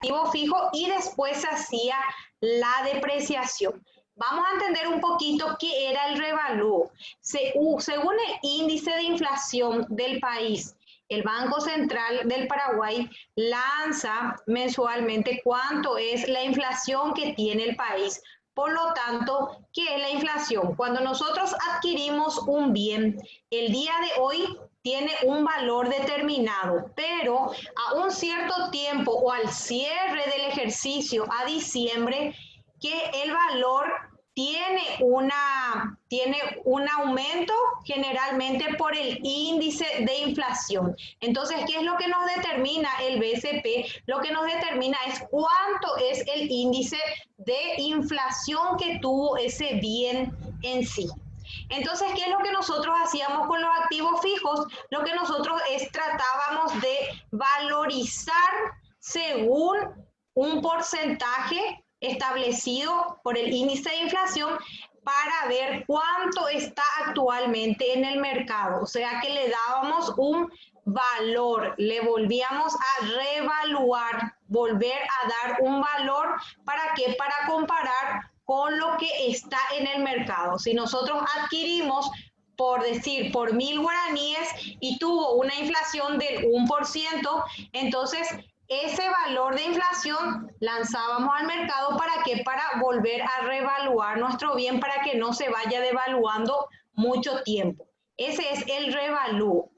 activo fijo y después se hacía la depreciación. Vamos a entender un poquito qué era el revalúo. Según el índice de inflación del país, el Banco Central del Paraguay lanza mensualmente cuánto es la inflación que tiene el país. Por lo tanto, ¿qué es la inflación? Cuando nosotros adquirimos un bien, el día de hoy tiene un valor determinado, pero a un cierto tiempo o al cierre del ejercicio a diciembre, que el valor tiene un aumento generalmente por el índice de inflación. Entonces, ¿qué es lo que nos determina el BCP? Lo que nos determina es cuánto es el índice de inflación que tuvo ese bien en sí. Entonces, ¿qué es lo que nosotros hacíamos con los activos fijos? Lo que nosotros tratábamos de valorizar según un porcentaje establecido por el índice de inflación para ver cuánto está actualmente en el mercado. O sea que le dábamos un valor, le volvíamos a revaluar, volver a dar un valor. ¿Para qué? Para comparar con lo que está en el mercado. Si nosotros adquirimos, por decir, por 1.000 guaraníes y tuvo una inflación del 1%, entonces ese valor de inflación lanzábamos al mercado. ¿Para qué? Para volver a revaluar nuestro bien, para que no se vaya devaluando mucho tiempo. Ese es el revalúo.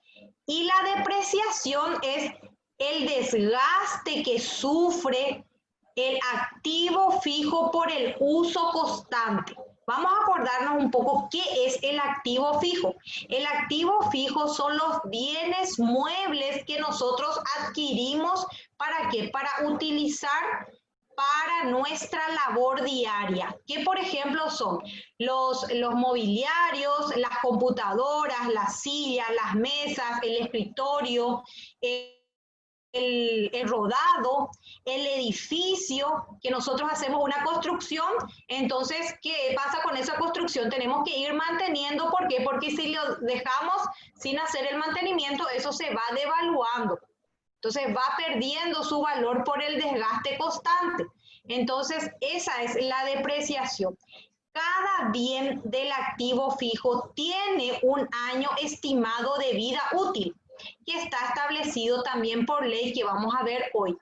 Y la depreciación es el desgaste que sufre el activo fijo por el uso constante. Vamos a acordarnos un poco qué es el activo fijo. El activo fijo son los bienes muebles que nosotros adquirimos. ¿Para qué? Para utilizar para nuestra labor diaria. ¿Qué, por ejemplo, son? Los mobiliarios, las computadoras, las sillas, las mesas, el escritorio, el rodado, el edificio, que nosotros hacemos una construcción. Entonces, ¿qué pasa con esa construcción? Tenemos que ir manteniendo. ¿Por qué? Porque si lo dejamos sin hacer el mantenimiento, eso se va devaluando. Entonces va perdiendo su valor por el desgaste constante. Entonces, esa es la depreciación. Cada bien del activo fijo tiene un año estimado de vida útil, que está establecido también por ley, que vamos a ver hoy.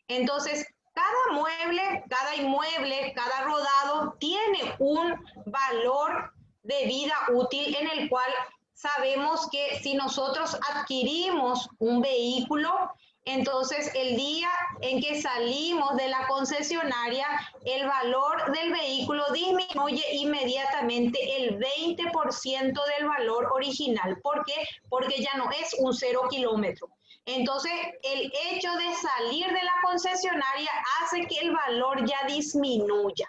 Entonces, cada mueble, cada inmueble, cada rodado tiene un valor de vida útil, en el cual sabemos que si nosotros adquirimos un vehículo, entonces el día en que salimos de la concesionaria, el valor del vehículo disminuye inmediatamente el 20% del valor original. ¿Por qué? Porque ya no es un 0 kilómetro. Entonces, el hecho de salir de la concesionaria hace que el valor ya disminuya.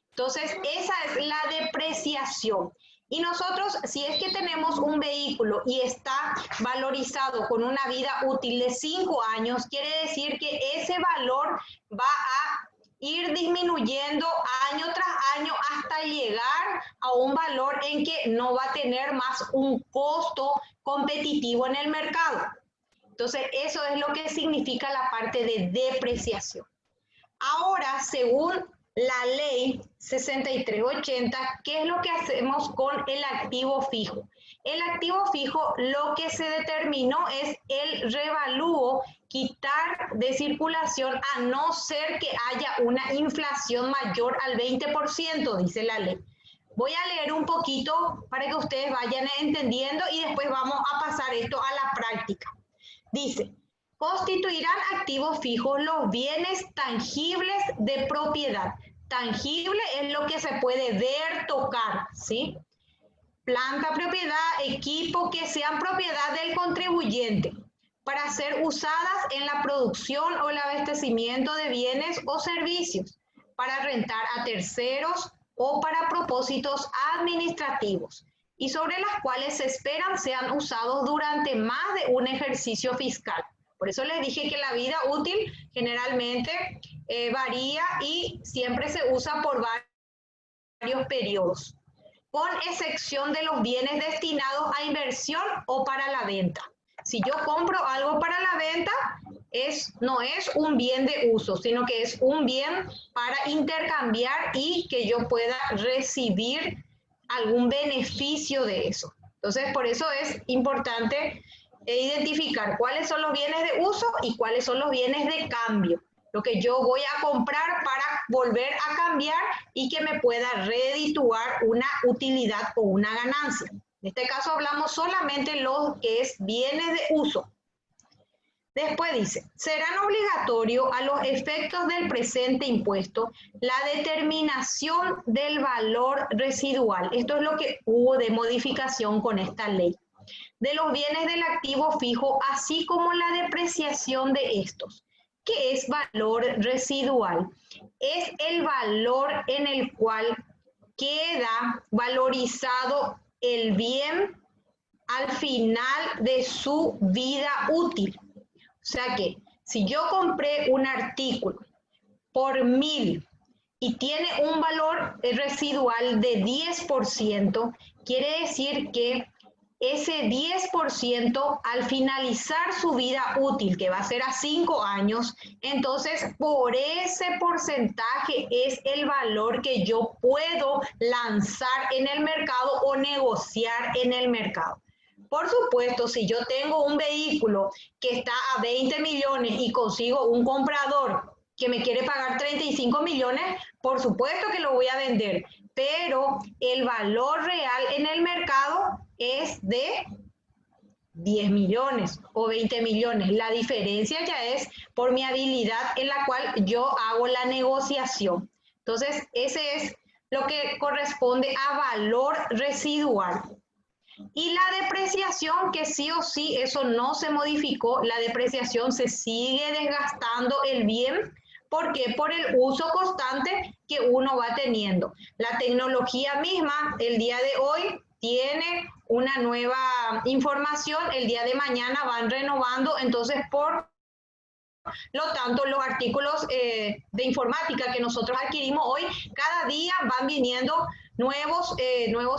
Entonces, esa es la depreciación. Y nosotros, si es que tenemos un vehículo y está valorizado con una vida útil de 5 años, quiere decir que ese valor va a ir disminuyendo año tras año hasta llegar a un valor en que no va a tener más un costo competitivo en el mercado. Entonces, eso es lo que significa la parte de depreciación. Ahora, según la ley 6380, ¿qué es lo que hacemos con el activo fijo? El activo fijo, lo que se determinó es el revalúo, quitar de circulación a no ser que haya una inflación mayor al 20%, dice la ley. Voy a leer un poquito para que ustedes vayan entendiendo y después vamos a pasar esto a la práctica. Dice: constituirán activos fijos los bienes tangibles de propiedad. Tangible es lo que se puede ver, tocar, ¿sí? Planta, propiedad, equipo que sean propiedad del contribuyente, para ser usadas en la producción o el abastecimiento de bienes o servicios, para rentar a terceros o para propósitos administrativos, y sobre las cuales se esperan sean usados durante más de un ejercicio fiscal. Por eso les dije que la vida útil generalmente varía y siempre se usa por varios periodos, con excepción de los bienes destinados a inversión o para la venta. Si yo compro algo para la venta, no es un bien de uso, sino que es un bien para intercambiar y que yo pueda recibir algún beneficio de eso. Entonces, por eso es importante identificar cuáles son los bienes de uso y cuáles son los bienes de cambio. Lo que yo voy a comprar para volver a cambiar y que me pueda redituar una utilidad o una ganancia. En este caso hablamos solamente lo que es bienes de uso. Después dice, serán obligatorios a los efectos del presente impuesto la determinación del valor residual. Esto es lo que hubo de modificación con esta ley. De los bienes del activo fijo, así como la depreciación de estos. ¿Qué es valor residual? Es el valor en el cual queda valorizado el bien al final de su vida útil. O sea que si yo compré un artículo por 1.000 y tiene un valor residual de 10%, quiere decir que ese 10% al finalizar su vida útil, que va a ser a 5 años, entonces por ese porcentaje es el valor que yo puedo lanzar en el mercado o negociar en el mercado. Por supuesto, si yo tengo un vehículo que está a 20 millones y consigo un comprador que me quiere pagar 35 millones, por supuesto que lo voy a vender, pero el valor real en el mercado es de 10 millones o 20 millones. La diferencia ya es por mi habilidad en la cual yo hago la negociación. Entonces, ese es lo que corresponde a valor residual. Y la depreciación, que sí o sí, eso no se modificó, la depreciación se sigue desgastando el bien. ¿Por qué? Por el uso constante que uno va teniendo. La tecnología misma, el día de hoy, tiene una nueva información, el día de mañana van renovando, entonces por lo tanto, los artículos de informática que nosotros adquirimos hoy, cada día van viniendo nuevos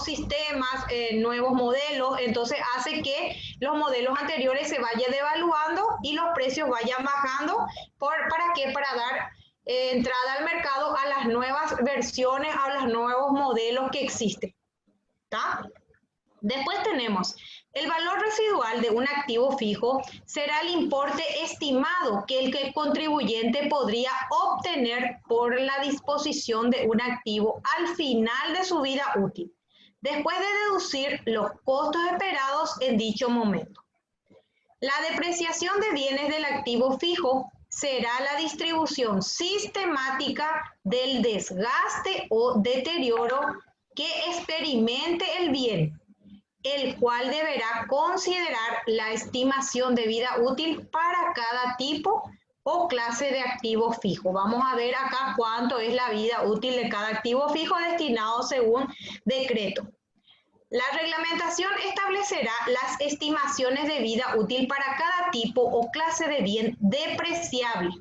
sistemas, nuevos modelos, entonces hace que los modelos anteriores se vayan devaluando y los precios vayan bajando. ¿Para qué? Para dar entrada al mercado a las nuevas versiones, a los nuevos modelos que existen. ¿Está? Después tenemos el valor residual de un activo fijo será el importe estimado que el contribuyente podría obtener por la disposición de un activo al final de su vida útil, después de deducir los costos esperados en dicho momento. La depreciación de bienes del activo fijo será la distribución sistemática del desgaste o deterioro que experimente el bien, el cual deberá considerar la estimación de vida útil para cada tipo o clase de activo fijo. Vamos a ver acá cuánto es la vida útil de cada activo fijo destinado según decreto. La reglamentación establecerá las estimaciones de vida útil para cada tipo o clase de bien depreciable,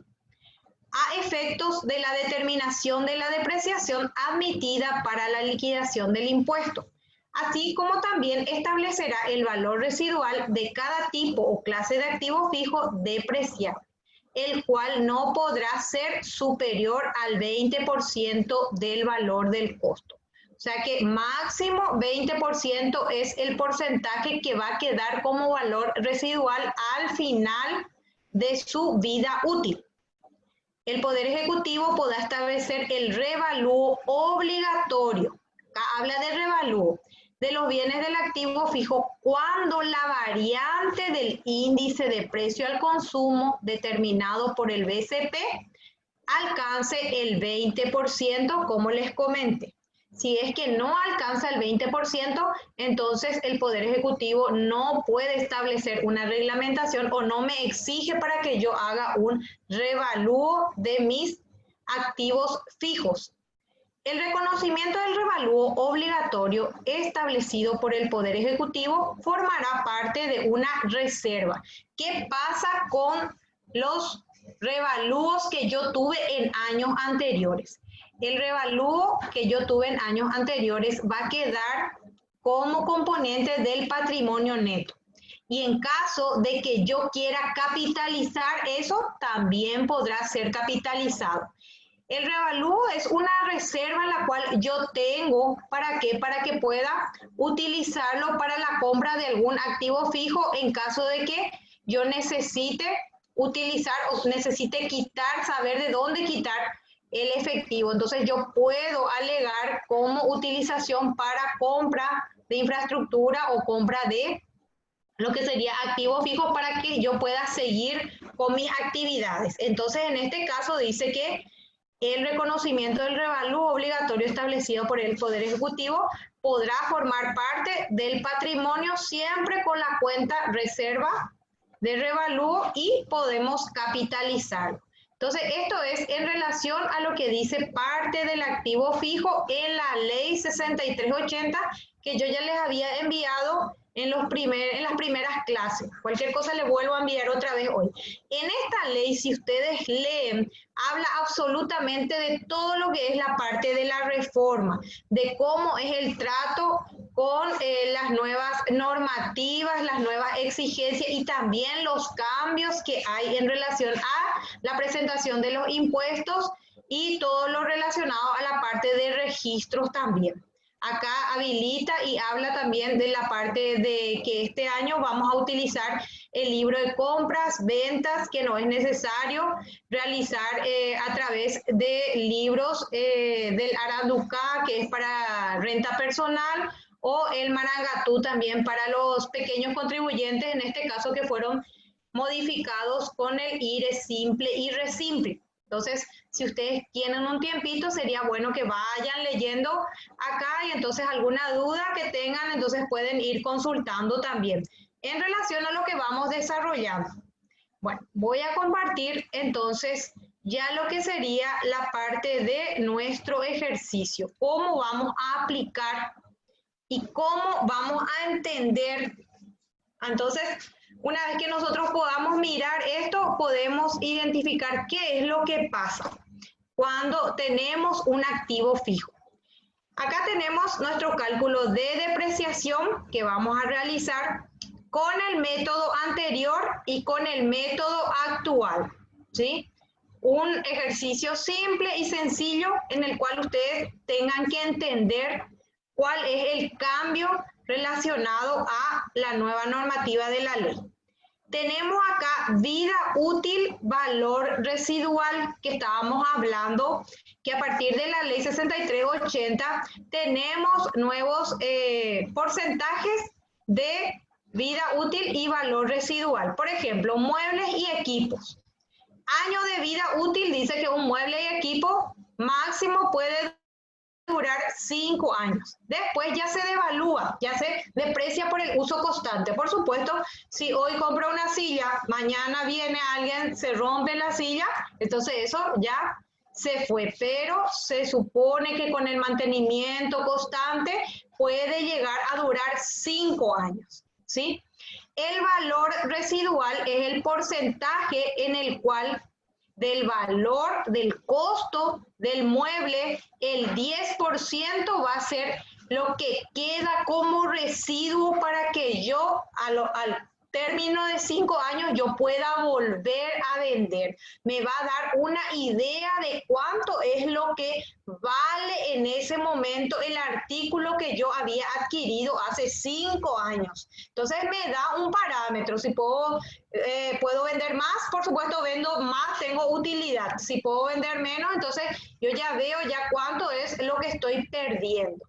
a efectos de la determinación de la depreciación admitida para la liquidación del impuesto, así como también establecerá el valor residual de cada tipo o clase de activo fijo depreciable, el cual no podrá ser superior al 20% del valor del costo. O sea que máximo 20% es el porcentaje que va a quedar como valor residual al final de su vida útil. El Poder Ejecutivo podrá establecer el revalúo obligatorio. Acá habla de revalúo de los bienes del activo fijo cuando la variante del índice de precio al consumo determinado por el BCP alcance el 20%, como les comenté. Si es que no alcanza el 20%, entonces el Poder Ejecutivo no puede establecer una reglamentación o no me exige para que yo haga un revalúo de mis activos fijos. El reconocimiento del revalúo obligatorio establecido por el Poder Ejecutivo formará parte de una reserva. ¿Qué pasa con los revalúos que yo tuve en años anteriores? El revalúo que yo tuve en años anteriores va a quedar como componente del patrimonio neto. y en caso de que yo quiera capitalizar eso, también podrá ser capitalizado. El revalúo es una reserva en la cual yo tengo, ¿para qué? Para que pueda utilizarlo para la compra de algún activo fijo en caso de que yo necesite utilizar o necesite quitar, saber de dónde quitar el efectivo. Entonces yo puedo alegar como utilización para compra de infraestructura o compra de lo que sería activo fijo para que yo pueda seguir con mis actividades. Entonces en este caso dice que el reconocimiento del revalúo obligatorio establecido por el Poder Ejecutivo podrá formar parte del patrimonio siempre con la cuenta reserva de revalúo y podemos capitalizarlo. Entonces, esto es en relación a lo que dice parte del activo fijo en la ley 6380 que yo ya les había enviado en las primeras clases. Cualquier cosa les vuelvo a enviar otra vez hoy. En esta ley, si ustedes leen, habla absolutamente de todo lo que es la parte de la reforma, de cómo es el trato con las nuevas normativas, las nuevas exigencias y también los cambios que hay en relación a la presentación de los impuestos y todo lo relacionado a la parte de registros también. Acá habilita y habla también de la parte de que este año vamos a utilizar el libro de compras, ventas, que no es necesario realizar a través de libros del Aranduca, que es para renta personal, o el Marangatú también para los pequeños contribuyentes, en este caso que fueron modificados con el IRE simple y resimple. Entonces, si ustedes tienen un tiempito, sería bueno que vayan leyendo acá y entonces alguna duda que tengan, entonces pueden ir consultando también en relación a lo que vamos desarrollando. Bueno, voy a compartir entonces ya lo que sería la parte de nuestro ejercicio, cómo vamos a aplicar y cómo vamos a entender. Entonces, una vez que nosotros podamos mirar esto, podemos identificar qué es lo que pasa cuando tenemos un activo fijo. Acá tenemos nuestro cálculo de depreciación que vamos a realizar con el método anterior y con el método actual, ¿sí? Un ejercicio simple y sencillo en el cual ustedes tengan que entender cuál es el cambio relacionado a la nueva normativa de la ley. Tenemos acá vida útil, valor residual, que estábamos hablando, que a partir de la ley 6380 tenemos nuevos porcentajes de vida útil y valor residual. Por ejemplo, muebles y equipos. Año de vida útil dice que un mueble y equipo máximo puede durar 5 años. Después ya se devalúa, ya se deprecia por el uso constante. Por supuesto, si hoy compro una silla, mañana viene alguien, se rompe la silla, entonces eso ya se fue. Pero se supone que con el mantenimiento constante puede llegar a durar 5 años, ¿sí? El valor residual es el porcentaje en el cual del valor, del costo del mueble, el 10% va a ser lo que queda como residuo para que yo al término de 5 años yo pueda volver a vender. Me va a dar una idea de cuánto es lo que vale en ese momento el artículo que yo había adquirido hace 5 años. Entonces me da un parámetro. Si puedo vender más, por supuesto vendo más, tengo utilidad. Si puedo vender menos, entonces yo ya veo ya cuánto es lo que estoy perdiendo.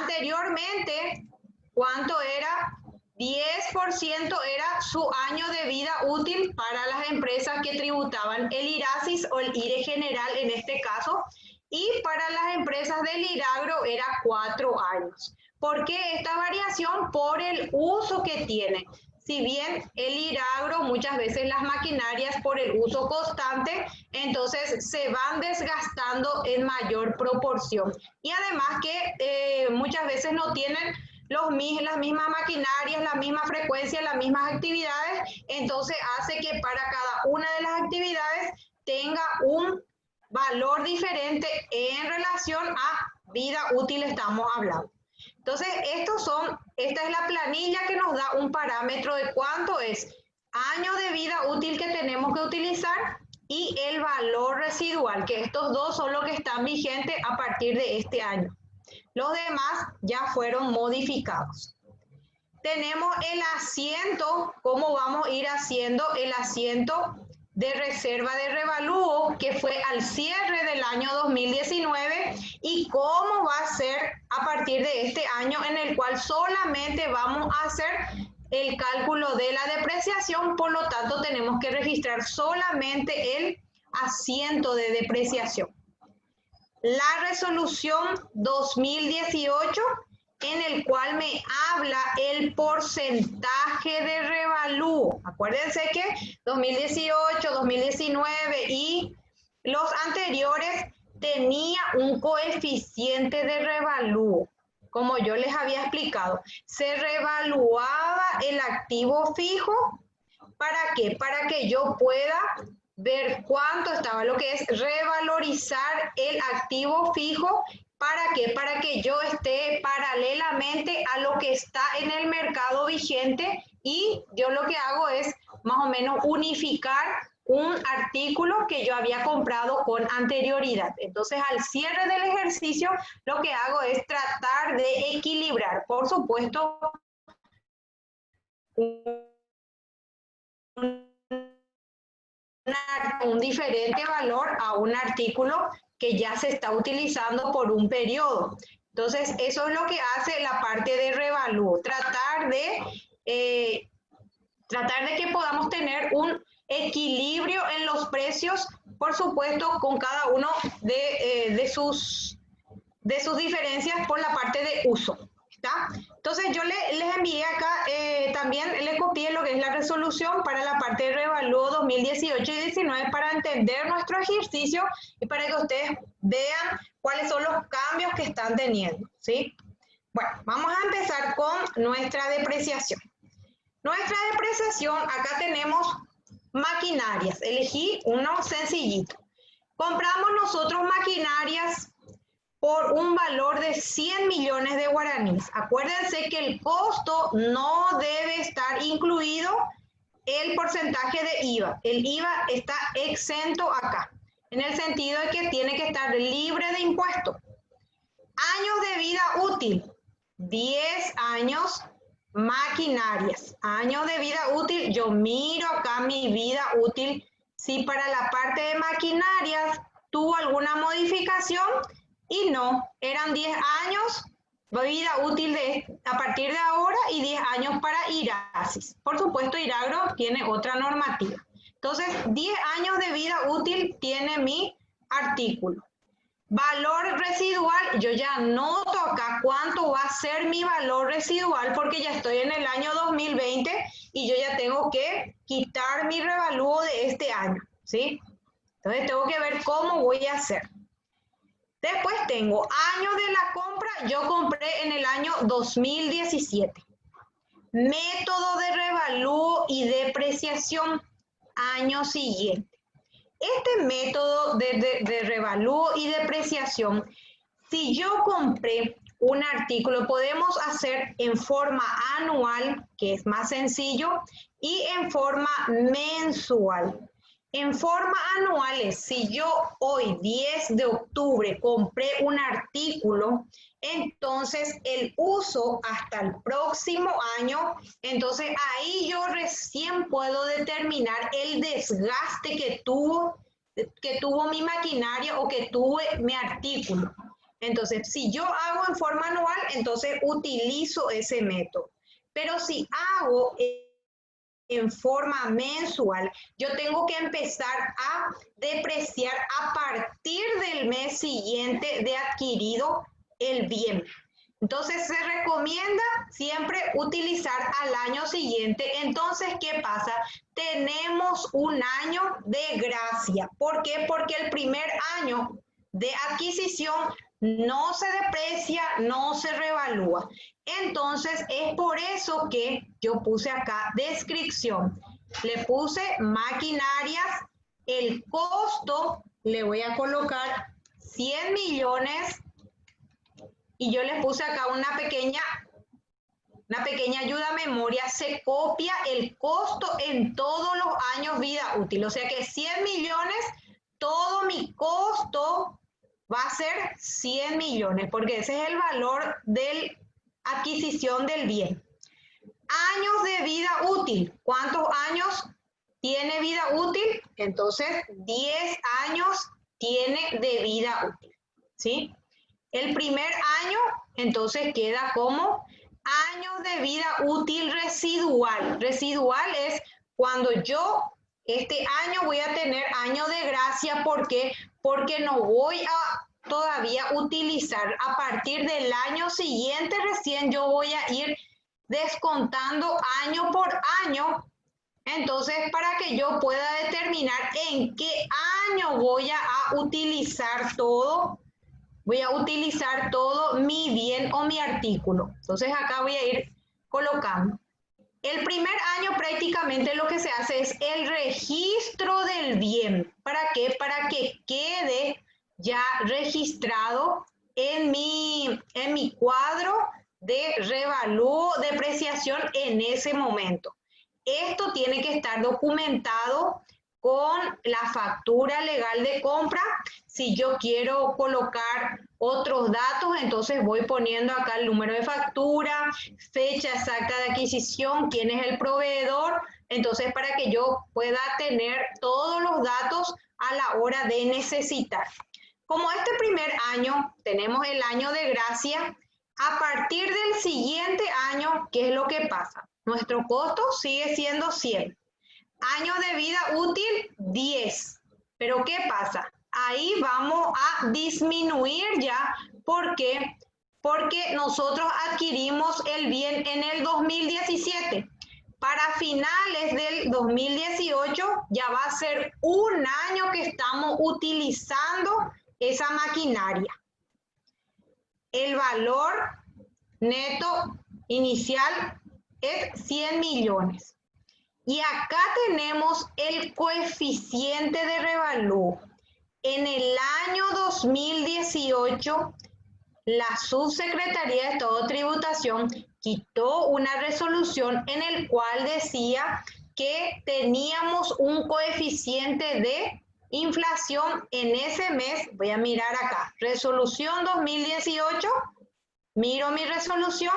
Anteriormente, ¿cuánto era? 10% era su año de vida útil para las empresas que tributaban el IRASIS o el IRE general en este caso, y para las empresas del IRAGRO era 4 años. ¿Por qué esta variación? Por el uso que tiene. Si bien el IRAGRO, muchas veces las maquinarias por el uso constante, entonces se van desgastando en mayor proporción. Y además que muchas veces no tienen las mismas maquinarias, la misma frecuencia, las mismas actividades, entonces hace que para cada una de las actividades tenga un valor diferente en relación a vida útil estamos hablando. Entonces, esta es la planilla que nos da un parámetro de cuánto es año de vida útil que tenemos que utilizar y el valor residual, que estos dos son los que están vigentes a partir de este año. Los demás ya fueron modificados. Tenemos el asiento, cómo vamos a ir haciendo el asiento de reserva de revalúo que fue al cierre del año 2019 y cómo va a ser a partir de este año en el cual solamente vamos a hacer el cálculo de la depreciación, por lo tanto tenemos que registrar solamente el asiento de depreciación. La resolución 2018 en el cual me habla el porcentaje de revalúo. Acuérdense que 2018, 2019 y los anteriores tenía un coeficiente de revalúo. Como yo les había explicado, se revaluaba el activo fijo. ¿Para qué? Para que yo pueda ver cuánto estaba, lo que es revalorizar el activo fijo. ¿Para qué? Para que yo esté paralelamente a lo que está en el mercado vigente y yo lo que hago es más o menos unificar un artículo que yo había comprado con anterioridad. Entonces, al cierre del ejercicio, lo que hago es tratar de equilibrar, por supuesto, un diferente valor a un artículo que ya se está utilizando por un periodo. Entonces, eso es lo que hace la parte de revalúo, tratar de que podamos tener un equilibrio en los precios, por supuesto, con cada uno de sus diferencias por la parte de uso. ¿Está? Entonces yo les envié acá, también le copié lo que es la resolución para la parte de revalúo 2018 y 19 para entender nuestro ejercicio y para que ustedes vean cuáles son los cambios que están teniendo, ¿sí? Bueno, vamos a empezar con nuestra depreciación. Nuestra depreciación, acá tenemos maquinarias, elegí uno sencillito. Compramos nosotros maquinarias por un valor de 100 millones de guaraníes. Acuérdense que el costo no debe estar incluido el porcentaje de IVA. El IVA está exento acá, en el sentido de que tiene que estar libre de impuestos. Años de vida útil, 10 años. Maquinarias, años de vida útil, yo miro acá mi vida útil, si para la parte de maquinarias tuvo alguna modificación. Y no, eran 10 años, vida útil a partir de ahora y 10 años para Irasis. Por supuesto, Iragro tiene otra normativa. Entonces, 10 años de vida útil tiene mi artículo. Valor residual, yo ya noto acá cuánto va a ser mi valor residual porque ya estoy en el año 2020 y yo ya tengo que quitar mi revalúo de este año, ¿sí? Entonces, tengo que ver cómo voy a hacer. Después tengo año de la compra, yo compré en el año 2017. Método de revalúo y depreciación, año siguiente. Este método de revalúo y depreciación, si yo compré un artículo, podemos hacer en forma anual, que es más sencillo, y en forma mensual. En forma anuales, si yo hoy, 10 de octubre, compré un artículo, entonces el uso hasta el próximo año, entonces ahí yo recién puedo determinar el desgaste que tuvo mi maquinaria o que tuve mi artículo. Entonces, si yo hago en forma anual, entonces utilizo ese método. Pero si hago en forma mensual, yo tengo que empezar a depreciar a partir del mes siguiente de adquirido el bien. Entonces se recomienda siempre utilizar al año siguiente. Entonces, ¿qué pasa? Tenemos un año de gracia. ¿Por qué? Porque el primer año de adquisición no se deprecia, no se revalúa. Entonces, es por eso que yo puse acá descripción. Le puse maquinarias, el costo, le voy a colocar 100 millones y yo les puse acá una pequeña ayuda a memoria, se copia el costo en todos los años vida útil. O sea que 100 millones, todo mi costo va a ser 100 millones, porque ese es el valor de adquisición del bien. Años de vida útil. ¿Cuántos años tiene vida útil? Entonces, 10 años tiene de vida útil. ¿Sí? El primer año, entonces, queda como años de vida útil residual. Residual es cuando yo este año voy a tener año de gracia. ¿Por qué? Porque no voy a todavía utilizar. A partir del año siguiente recién yo voy a ir descontando año por año. Entonces, para que yo pueda determinar en qué año voy a utilizar todo mi bien o mi artículo. Entonces acá voy a ir colocando. El primer año prácticamente lo que se hace es el registro del bien. ¿Para qué? Para que quede ya registrado en mi cuadro de revalúo, depreciación en ese momento. Esto tiene que estar documentado con la factura legal de compra. Si yo quiero colocar otros datos, entonces voy poniendo acá el número de factura, fecha exacta de adquisición, quién es el proveedor, entonces para que yo pueda tener todos los datos a la hora de necesitar. Como este primer año tenemos el año de gracia, a partir del siguiente año, ¿qué es lo que pasa? Nuestro costo sigue siendo 100. Año de vida útil, 10. Pero ¿qué pasa? Ahí vamos a disminuir ya. ¿Por qué? Porque nosotros adquirimos el bien en el 2017. Para finales del 2018 ya va a ser un año que estamos utilizando esa maquinaria. El valor neto inicial es 100 millones. Y acá tenemos el coeficiente de revalúo. En el año 2018, la Subsecretaría de Estado de Tributación quitó una resolución en el cual decía que teníamos un coeficiente de inflación en ese mes. Voy a mirar acá, resolución 2018. Miro mi resolución.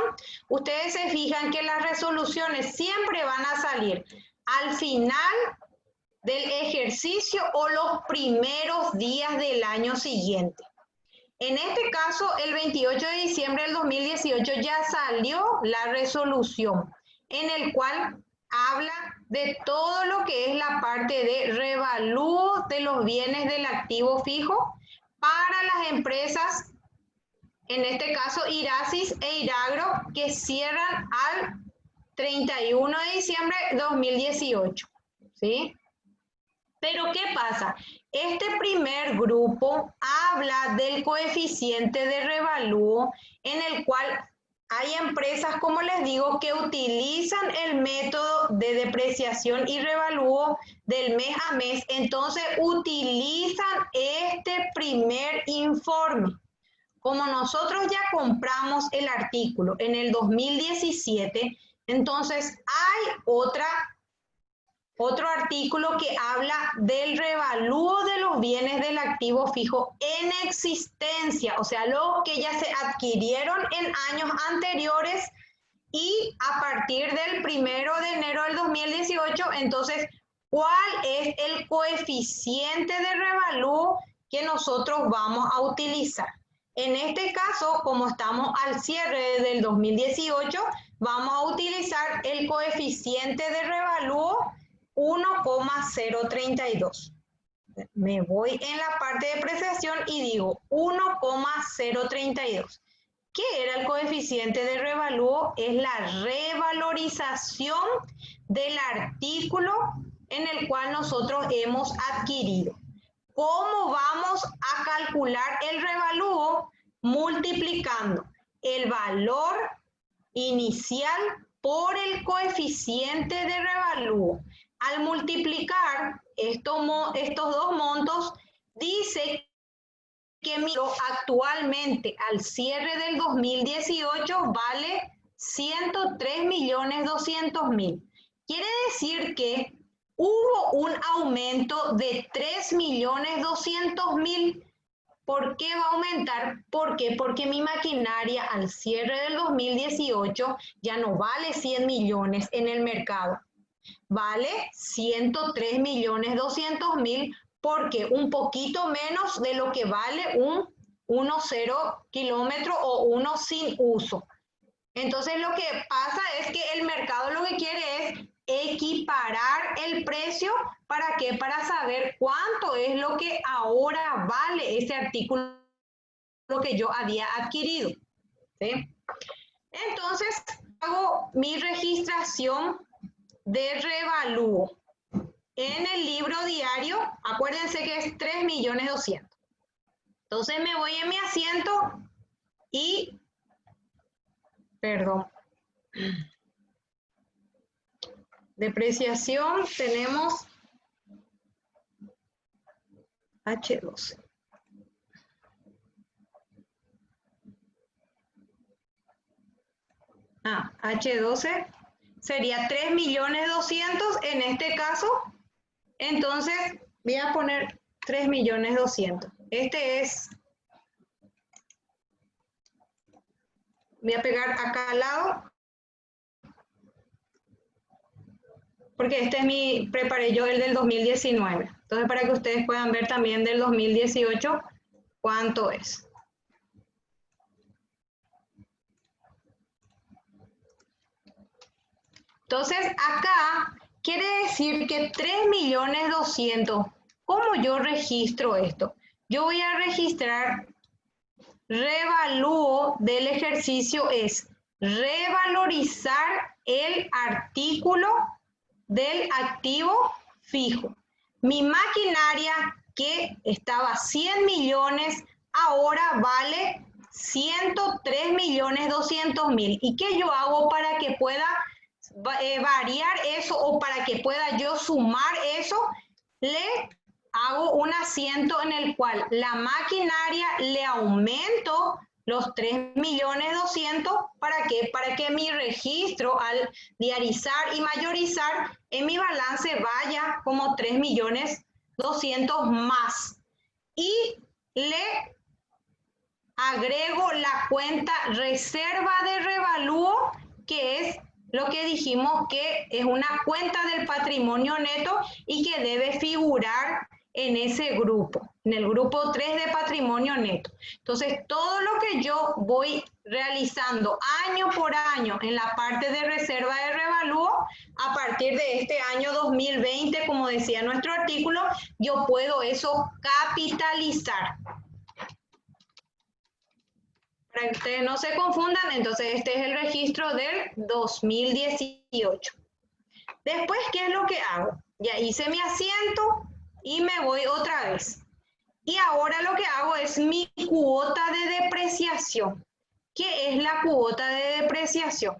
Ustedes se fijan que las resoluciones siempre van a salir al final del ejercicio o los primeros días del año siguiente. En este caso, el 28 de diciembre del 2018 ya salió la resolución en el cual habla de todo lo que es la parte de revalúo de los bienes del activo fijo para las empresas, en este caso Irasis e Iragro, que cierran al 31 de diciembre de 2018. ¿Sí? Pero ¿qué pasa? Este primer grupo habla del coeficiente de revalúo en el cual hay empresas, como les digo, que utilizan el método de depreciación y revalúo del mes a mes. Entonces utilizan este primer informe. Como nosotros ya compramos el artículo en el 2017, entonces hay otro artículo que habla del revalúo de los bienes del activo fijo en existencia, o sea, los que ya se adquirieron en años anteriores y a partir del 1 de enero del 2018, entonces, ¿cuál es el coeficiente de revalúo que nosotros vamos a utilizar? En este caso, como estamos al cierre del 2018, vamos a utilizar el coeficiente de revalúo 1,032. Me voy en la parte de depreciación y digo 1,032. ¿Qué era el coeficiente de revalúo? Es la revalorización del artículo en el cual nosotros hemos adquirido. ¿Cómo vamos a calcular el revalúo? Multiplicando el valor inicial por el coeficiente de revalúo. Al multiplicar estos dos montos, dice que actualmente al cierre del 2018 vale 103.200.000. Quiere decir que hubo un aumento de 3.200.000. ¿Por qué va a aumentar? ¿Por qué? Porque mi maquinaria al cierre del 2018 ya no vale 100 millones en el mercado. Vale 103.200.000 porque un poquito menos de lo que vale un 1,0 kilómetro o uno sin uso. Entonces lo que pasa es que el mercado lo que quiere es equiparar el precio. ¿Para qué? Para saber cuánto es lo que ahora vale ese artículo que yo había adquirido. ¿Sí? Entonces hago mi registración de revalúo. En el libro diario, acuérdense que es 3.200.000. Entonces me voy en mi asiento y, perdón, depreciación tenemos H12. H12 sería 3.200.000 en este caso. Entonces voy a poner 3.200.000. Este es, voy a pegar acá al lado, porque este es preparé yo el del 2019. Entonces para que ustedes puedan ver también del 2018 cuánto es. Entonces acá quiere decir que 3.200.000, ¿cómo yo registro esto? Yo voy a registrar revalúo del ejercicio, es revalorizar el artículo del activo fijo. Mi maquinaria que estaba 100 millones, ahora vale 103.200.000. ¿Y qué yo hago para que pueda variar eso o para que pueda yo sumar eso? Le hago un asiento en el cual la maquinaria le aumento los 3.200.000. ¿Para qué? Para que mi registro al diarizar y mayorizar en mi balance vaya como 3.200.000 más. Y le agrego la cuenta reserva de revalúo, que es lo que dijimos que es una cuenta del patrimonio neto y que debe figurar en ese grupo, en el grupo 3 de patrimonio neto. Entonces, todo lo que yo voy realizando año por año en la parte de reserva de revalúo, a partir de este año 2020, como decía nuestro artículo, yo puedo eso capitalizar. Para que ustedes no se confundan, entonces este es el registro del 2018. Después, ¿qué es lo que hago? Ya hice mi asiento y me voy otra vez. Y ahora lo que hago es mi cuota de depreciación. ¿Qué es la cuota de depreciación?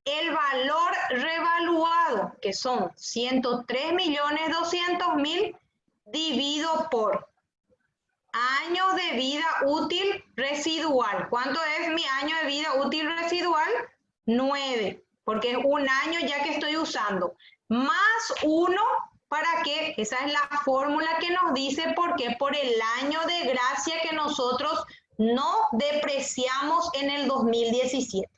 El valor revaluado, que son 103.200.000, dividido por años de vida útil residual. ¿Cuánto es mi año de vida útil residual? 9, porque es un año ya que estoy usando. Más 1, ¿para qué? Esa es la fórmula que nos dice por qué. Por el año de gracia que nosotros no depreciamos en el 2017.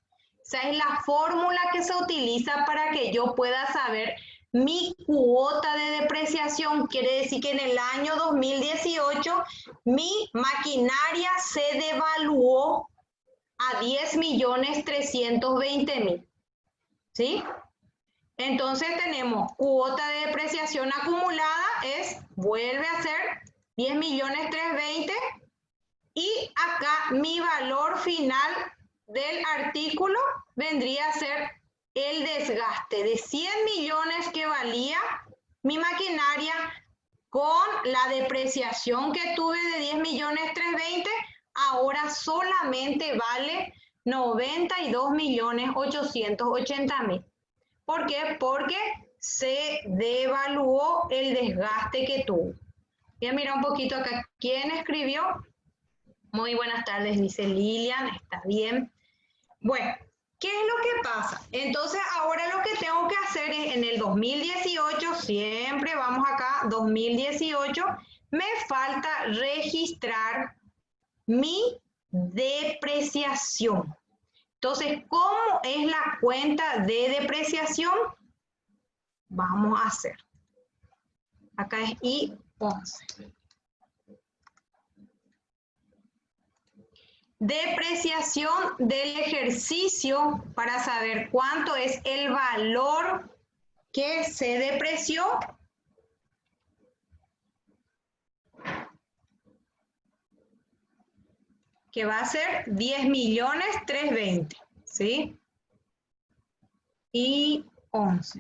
Esa es la fórmula que se utiliza para que yo pueda saber mi cuota de depreciación. Quiere decir que en el año 2018 mi maquinaria se devaluó a 10.320.000. ¿Sí? Entonces tenemos cuota de depreciación acumulada, vuelve a ser 10.320.000. Y acá mi valor final del artículo vendría a ser el desgaste de 100 millones que valía mi maquinaria con la depreciación que tuve de 10.320.000, ahora solamente vale 92.880.000. ¿Por qué? Porque se devaluó el desgaste que tuvo. Voy a mirar un poquito acá. ¿Quién escribió? Muy buenas tardes, dice Lilian, está bien. Bueno, ¿qué es lo que pasa? Entonces ahora lo que tengo que hacer es en el 2018, siempre vamos acá, 2018, me falta registrar mi depreciación. Entonces, ¿cómo es la cuenta de depreciación? Vamos a hacer. Acá es I11. Depreciación del ejercicio para saber cuánto es el valor que se depreció. Que va a ser 10.320.000, ¿sí? Y 11.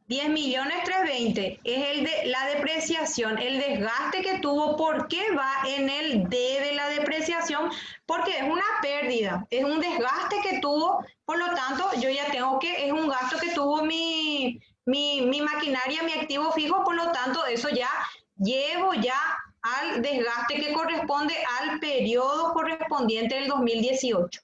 10.320.000 es el de la depreciación, el desgaste que tuvo. ¿Por qué va en el D de la depreciación? Porque es una pérdida, es un desgaste que tuvo, por lo tanto, yo ya tengo que, es un gasto que tuvo mi maquinaria, mi activo fijo, por lo tanto, eso ya llevo ya al desgaste que corresponde al periodo correspondiente del 2018.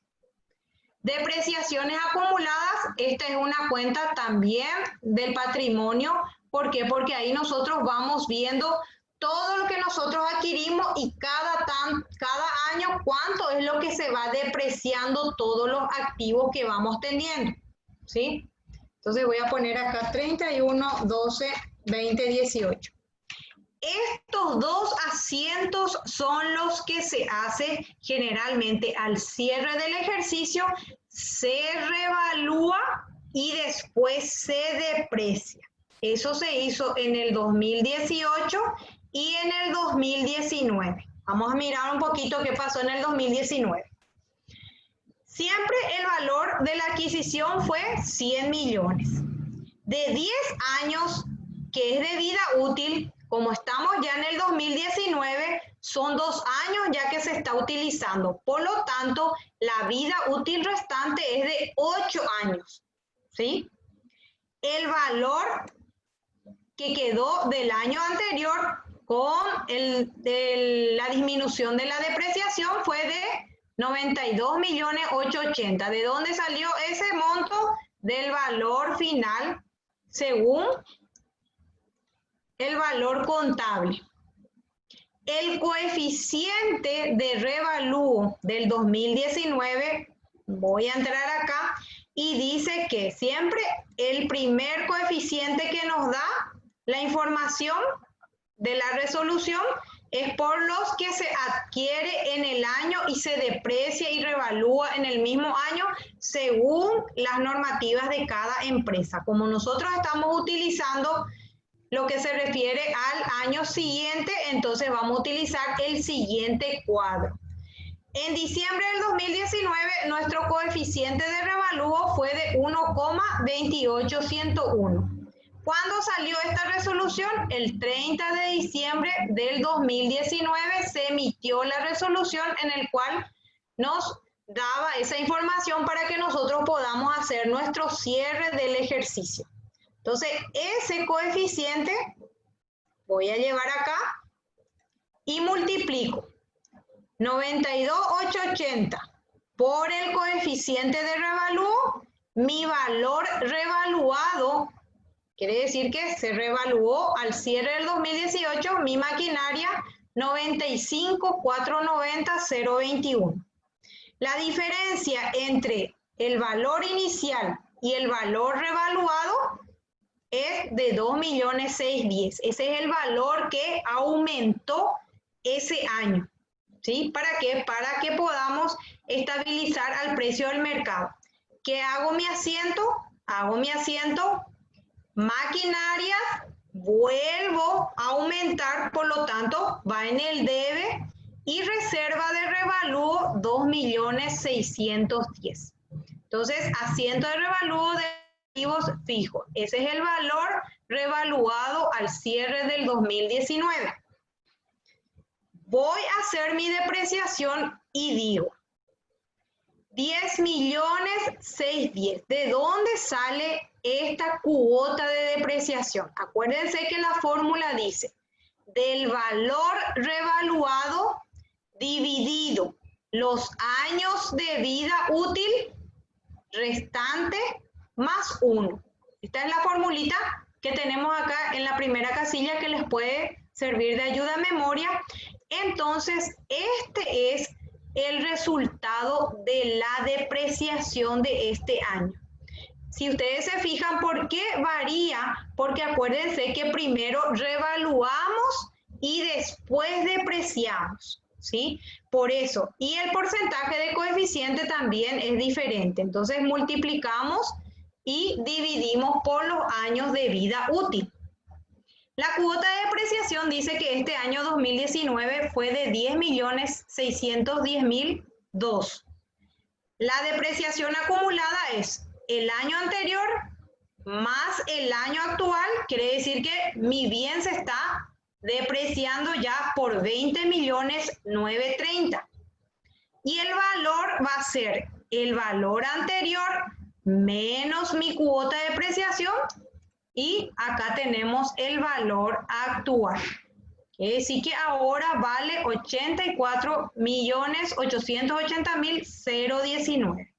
Depreciaciones acumuladas, esta es una cuenta también del patrimonio. ¿Por qué? Porque ahí nosotros vamos viendo todo lo que nosotros adquirimos y cada año cuánto es lo que se va depreciando todos los activos que vamos teniendo, ¿sí? Entonces voy a poner acá 31, 12, 20, 18. Estos dos asientos son los que se hace generalmente al cierre del ejercicio, se revalúa y después se deprecia. Eso se hizo en el 2018 y en el 2019. Vamos a mirar un poquito qué pasó en el 2019. Siempre el valor de la adquisición fue 100 millones. De 10 años, que es de vida útil, como estamos ya en el 2019, son 2 años ya que se está utilizando. Por lo tanto, la vida útil restante es de 8 años. ¿Sí? El valor que quedó del año anterior con la disminución de la depreciación fue de 92.880.000. ¿De dónde salió ese monto? Del valor final según el valor contable. El coeficiente de revalúo del 2019, voy a entrar acá, y dice que siempre el primer coeficiente que nos da la información de la resolución es por los que se adquiere en el año y se deprecia y revalúa en el mismo año según las normativas de cada empresa. Como nosotros estamos utilizando lo que se refiere al año siguiente, entonces vamos a utilizar el siguiente cuadro. En diciembre del 2019, nuestro coeficiente de revalúo fue de 1,281. ¿Cuándo salió esta resolución? El 30 de diciembre del 2019 se emitió la resolución en el cual nos daba esa información para que nosotros podamos hacer nuestro cierre del ejercicio. Entonces, ese coeficiente voy a llevar acá y multiplico 92.880 por el coeficiente de revalúo. Mi valor revaluado, quiere decir que se revaluó al cierre del 2018, mi maquinaria 95.490.021. La diferencia entre el valor inicial y el valor revaluado es de 2.610.000. Ese es el valor que aumentó ese año. ¿Sí? ¿Para qué? Para que podamos estabilizar al precio del mercado. ¿Qué hago mi asiento? Hago mi asiento, maquinaria, vuelvo a aumentar, por lo tanto, va en el debe y reserva de revalúo 2.610.000. Entonces, asiento de revalúo de activos fijos. Ese es el valor revaluado al cierre del 2019. Voy a hacer mi depreciación y digo 10.610.000. ¿De dónde sale esta cuota de depreciación? Acuérdense que la fórmula dice del valor revaluado dividido los años de vida útil restante más 1. Esta es la formulita que tenemos acá en la primera casilla que les puede servir de ayuda a memoria. Entonces, este es el resultado de la depreciación de este año. Si ustedes se fijan, ¿por qué varía? Porque acuérdense que primero revaluamos y después depreciamos, ¿sí? Por eso. Y el porcentaje de coeficiente también es diferente. Entonces multiplicamos y dividimos por los años de vida útil. La cuota de depreciación dice que este año 2019 fue de 10.610.002. La depreciación acumulada es el año anterior más el año actual, quiere decir que mi bien se está depreciando ya por 20.930.000. Y el valor va a ser el valor anterior menos mi cuota de depreciación y acá tenemos el valor actual. Quiere decir que ahora vale 84.880.019.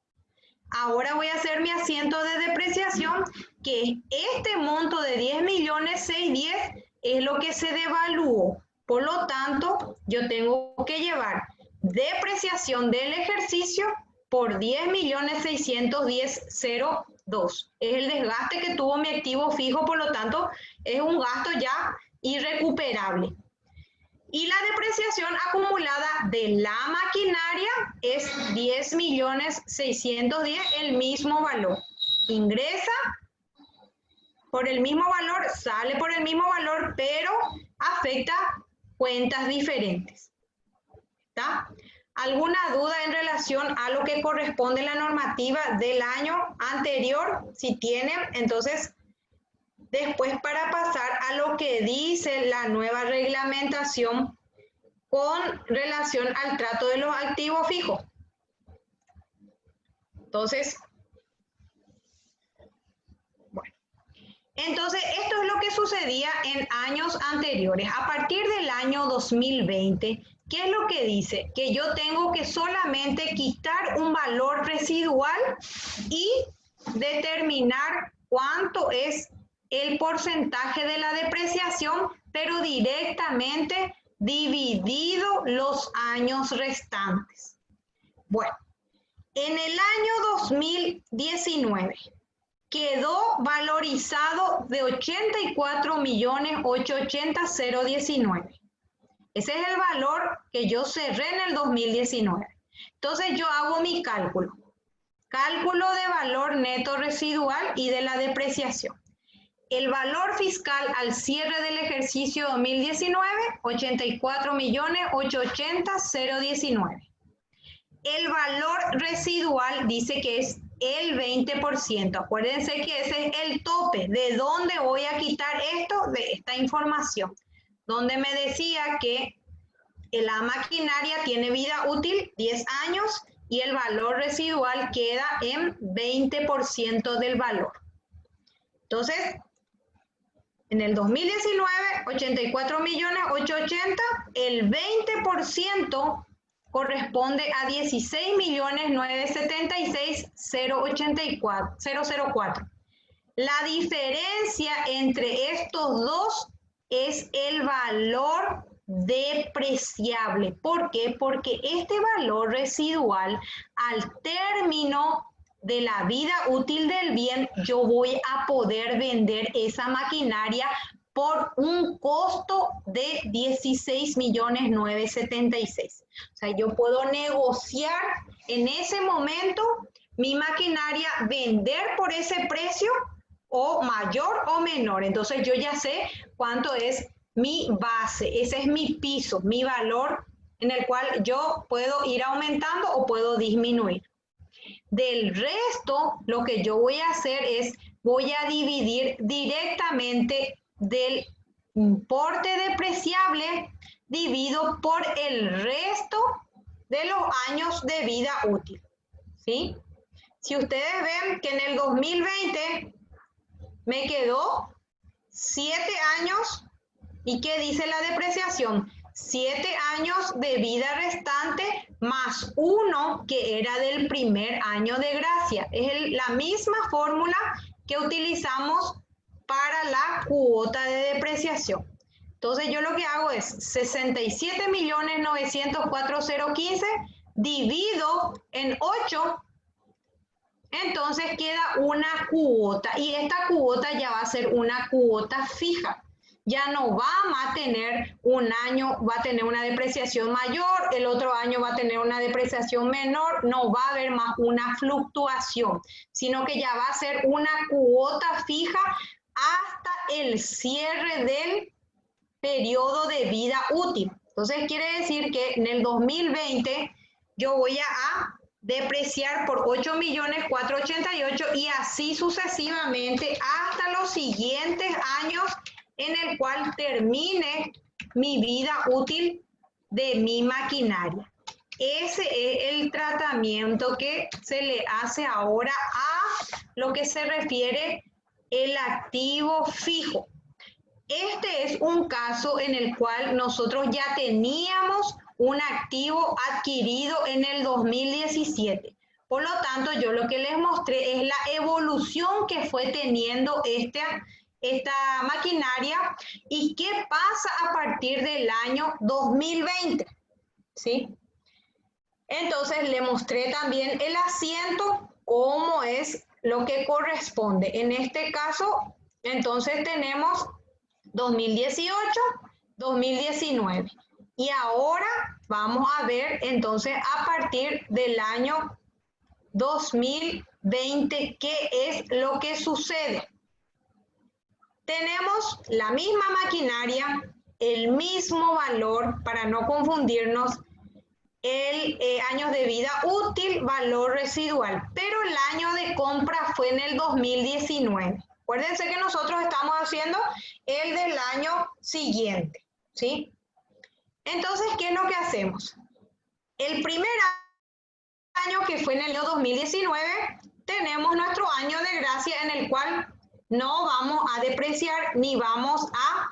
Ahora voy a hacer mi asiento de depreciación, que es este monto de 10.610.000 es lo que se devaluó. Por lo tanto, yo tengo que llevar depreciación del ejercicio por 10.610.002. Es el desgaste que tuvo mi activo fijo, por lo tanto, es un gasto ya irrecuperable. Y la depreciación acumulada de la maquinaria es 10.610.000, el mismo valor. Ingresa por el mismo valor, sale por el mismo valor, pero afecta cuentas diferentes. ¿Está? ¿Alguna duda en relación a lo que corresponde a la normativa del año anterior? Si tienen, entonces, después para pasar a lo que dice la nueva reglamentación con relación al trato de los activos fijos. Entonces, bueno. Entonces, esto es lo que sucedía en años anteriores. A partir del año 2020, ¿qué es lo que dice? Que yo tengo que solamente quitar un valor residual y determinar cuánto es el porcentaje de la depreciación, pero directamente dividido los años restantes. Bueno, en el año 2019 quedó valorizado de 84.880.019. Ese es el valor que yo cerré en el 2019. Entonces yo hago mi cálculo. Cálculo de valor neto residual y de la depreciación. El valor fiscal al cierre del ejercicio 2019, 84.880.019. El valor residual dice que es el 20%. Acuérdense que ese es el tope. ¿De dónde voy a quitar esto? De esta información. Donde me decía que la maquinaria tiene vida útil 10 años y el valor residual queda en 20% del valor. Entonces, en el 2019, 84.880.000, el 20% corresponde a 16.976.004. La diferencia entre estos dos es el valor depreciable. ¿Por qué? Porque este valor residual, al término de la vida útil del bien, yo voy a poder vender esa maquinaria por un costo de 16.976.000. O sea, yo puedo negociar en ese momento mi maquinaria, vender por ese precio o mayor o menor. Entonces yo ya sé cuánto es mi base, ese es mi piso, mi valor en el cual yo puedo ir aumentando o puedo disminuir. Del resto, lo que yo voy a hacer es, voy a dividir directamente del importe depreciable dividido por el resto de los años de vida útil, ¿sí? Si ustedes ven que en el 2020 me quedó 7 años, ¿y qué dice la depreciación? 7 años de vida restante más más 1 que era del primer año de gracia. Es la misma fórmula que utilizamos para la cuota de depreciación. Entonces yo lo que hago es 67.904.015 divido en 8, entonces queda una cuota y esta cuota ya va a ser una cuota fija. Ya no va a tener un año, va a tener una depreciación mayor, el otro año va a tener una depreciación menor, no va a haber más una fluctuación, sino que ya va a ser una cuota fija hasta el cierre del periodo de vida útil. Entonces quiere decir que en el 2020 yo voy a depreciar por 8.488.000 y así sucesivamente hasta los siguientes años en el cual termine mi vida útil de mi maquinaria. Ese es el tratamiento que se le hace ahora a lo que se refiere el activo fijo. Este es un caso en el cual nosotros ya teníamos un activo adquirido en el 2017. Por lo tanto, yo lo que les mostré es la evolución que fue teniendo esta maquinaria y qué pasa a partir del año 2020, ¿sí? Entonces, le mostré también el asiento, cómo es lo que corresponde. En este caso, entonces tenemos 2018, 2019. Y ahora vamos a ver entonces a partir del año 2020 qué es lo que sucede. Tenemos la misma maquinaria, el mismo valor, para no confundirnos, el años de vida útil, valor residual, pero el año de compra fue en el 2019. Acuérdense que nosotros estamos haciendo el del año siguiente, ¿sí? Entonces, ¿qué es lo que hacemos? El primer año, que fue en el año 2019, tenemos nuestro año de gracia en el cual no vamos a depreciar ni vamos a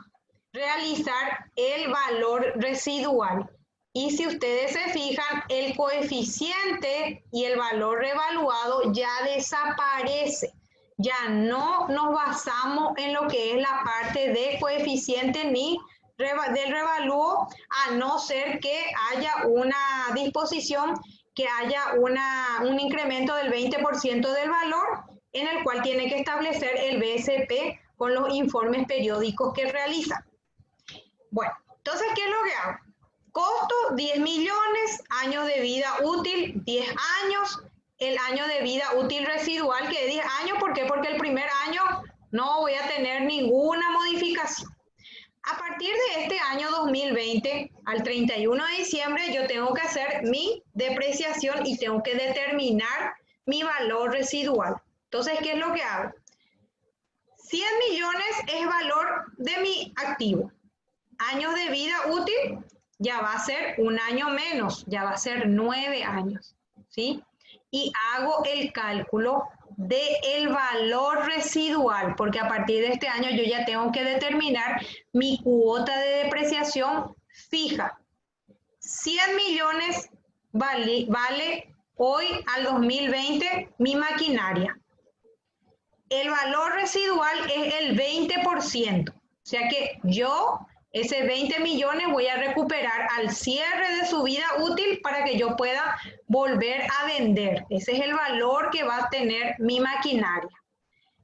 realizar el valor residual. Y si ustedes se fijan, el coeficiente y el valor revaluado ya desaparece. Ya no nos basamos en lo que es la parte de coeficiente ni del revalúo, a no ser que haya una disposición, que haya un incremento del 20% del valor, en el cual tiene que establecer el BSP con los informes periódicos que realiza. Bueno, entonces, ¿qué es lo que hago? Costo 10 millones, años de vida útil 10 años, el año de vida útil residual que es 10 años, ¿por qué? Porque el primer año no voy a tener ninguna modificación. A partir de este año 2020 al 31 de diciembre yo tengo que hacer mi depreciación y tengo que determinar mi valor residual. Entonces, ¿qué es lo que hago? 100 millones es valor de mi activo. Años de vida útil ya va a ser un año menos, ya va a ser 9 años, ¿sí? Y hago el cálculo del valor residual, porque a partir de este año yo ya tengo que determinar mi cuota de depreciación fija. 100 millones vale hoy al 2020 mi maquinaria. El valor residual es el 20%, o sea que yo ese 20 millones voy a recuperar al cierre de su vida útil para que yo pueda volver a vender. Ese es el valor que va a tener mi maquinaria.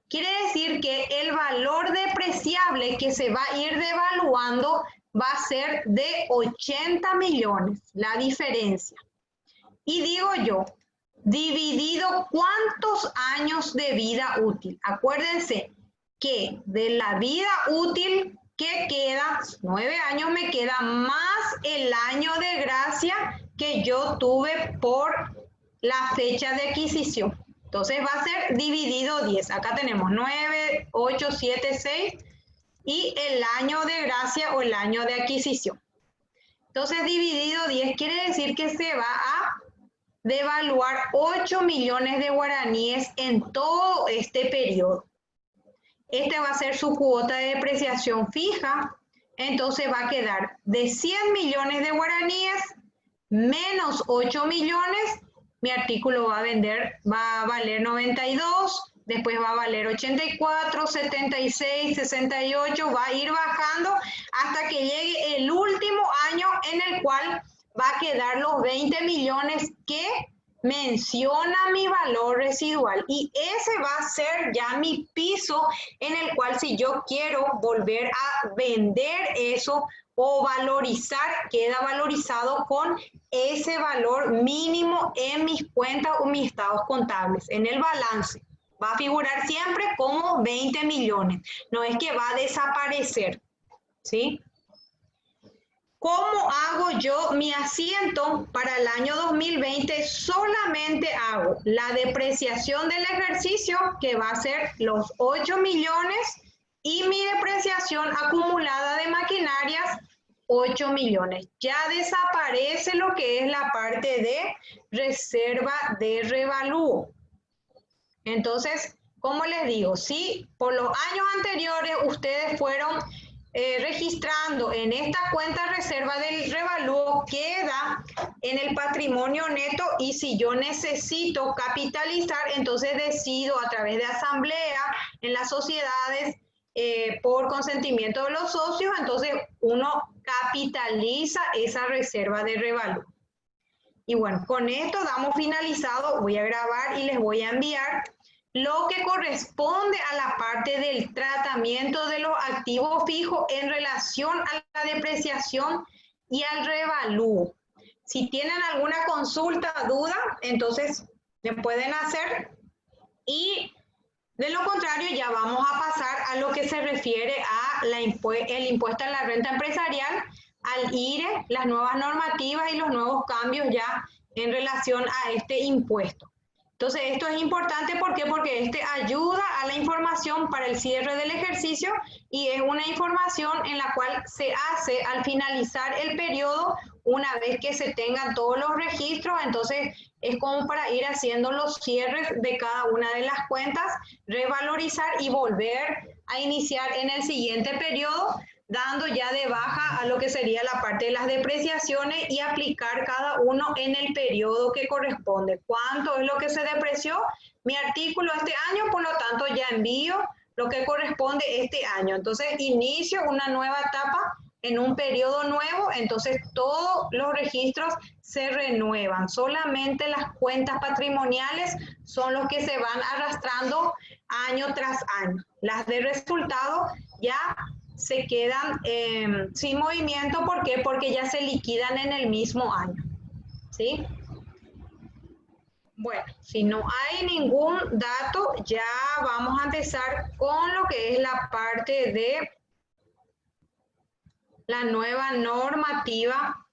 Quiere decir que el valor depreciable que se va a ir devaluando va a ser de 80 millones, la diferencia. Y digo yo, dividido cuántos años de vida útil. Acuérdense que de la vida útil que queda, 9 años me queda más el año de gracia que yo tuve por la fecha de adquisición. Entonces va a ser dividido 10. Acá tenemos 9, 8, 7, 6 y el año de gracia o el año de adquisición. Entonces dividido 10 quiere decir que se va a devaluar 8 millones de guaraníes en todo este periodo. Este va a ser su cuota de depreciación fija, entonces va a quedar de 100 millones de guaraníes, menos 8 millones, mi artículo va a valer 92, después va a valer 84, 76, 68, va a ir bajando hasta que llegue el último año en el cual va a quedar los 20 millones que menciona mi valor residual. Y ese va a ser ya mi piso en el cual si yo quiero volver a vender eso o valorizar, queda valorizado con ese valor mínimo en mis cuentas o mis estados contables, en el balance. Va a figurar siempre como 20 millones. No es que va a desaparecer, ¿sí? ¿Cómo hago yo mi asiento para el año 2020? Solamente hago la depreciación del ejercicio, que va a ser los 8 millones, y mi depreciación acumulada de maquinarias, 8 millones. Ya desaparece lo que es la parte de reserva de revalúo. Entonces, como les digo, si por los años anteriores ustedes fueron registrando en esta cuenta reserva del revalúo, queda en el patrimonio neto, y si yo necesito capitalizar, entonces decido a través de asamblea en las sociedades por consentimiento de los socios, entonces uno capitaliza esa reserva de revalúo. Y bueno, con esto damos finalizado. Voy a grabar y les voy a enviar lo que corresponde a la parte del tratamiento de los activos fijos en relación a la depreciación y al revalúo. Si tienen alguna consulta, duda, entonces me pueden hacer, y de lo contrario ya vamos a pasar a lo que se refiere a el impuesto a la renta empresarial, al IRE, las nuevas normativas y los nuevos cambios ya en relación a este impuesto. Entonces, esto es importante, ¿por qué? Porque este ayuda a la información para el cierre del ejercicio, y es una información en la cual se hace al finalizar el periodo, una vez que se tengan todos los registros. Entonces, es como para ir haciendo los cierres de cada una de las cuentas, revalorizar y volver a iniciar en el siguiente periodo, dando ya de baja a lo que sería la parte de las depreciaciones y aplicar cada uno en el periodo que corresponde. ¿Cuánto es lo que se depreció mi artículo este año? Por lo tanto, ya envío lo que corresponde este año. Entonces, inicio una nueva etapa en un periodo nuevo, entonces todos los registros se renuevan. Solamente las cuentas patrimoniales son los que se van arrastrando año tras año. Las de resultado ya se quedan sin movimiento. ¿Por qué? Porque ya se liquidan en el mismo año, ¿sí? Bueno, si no hay ningún dato, ya vamos a empezar con lo que es la parte de la nueva normativa,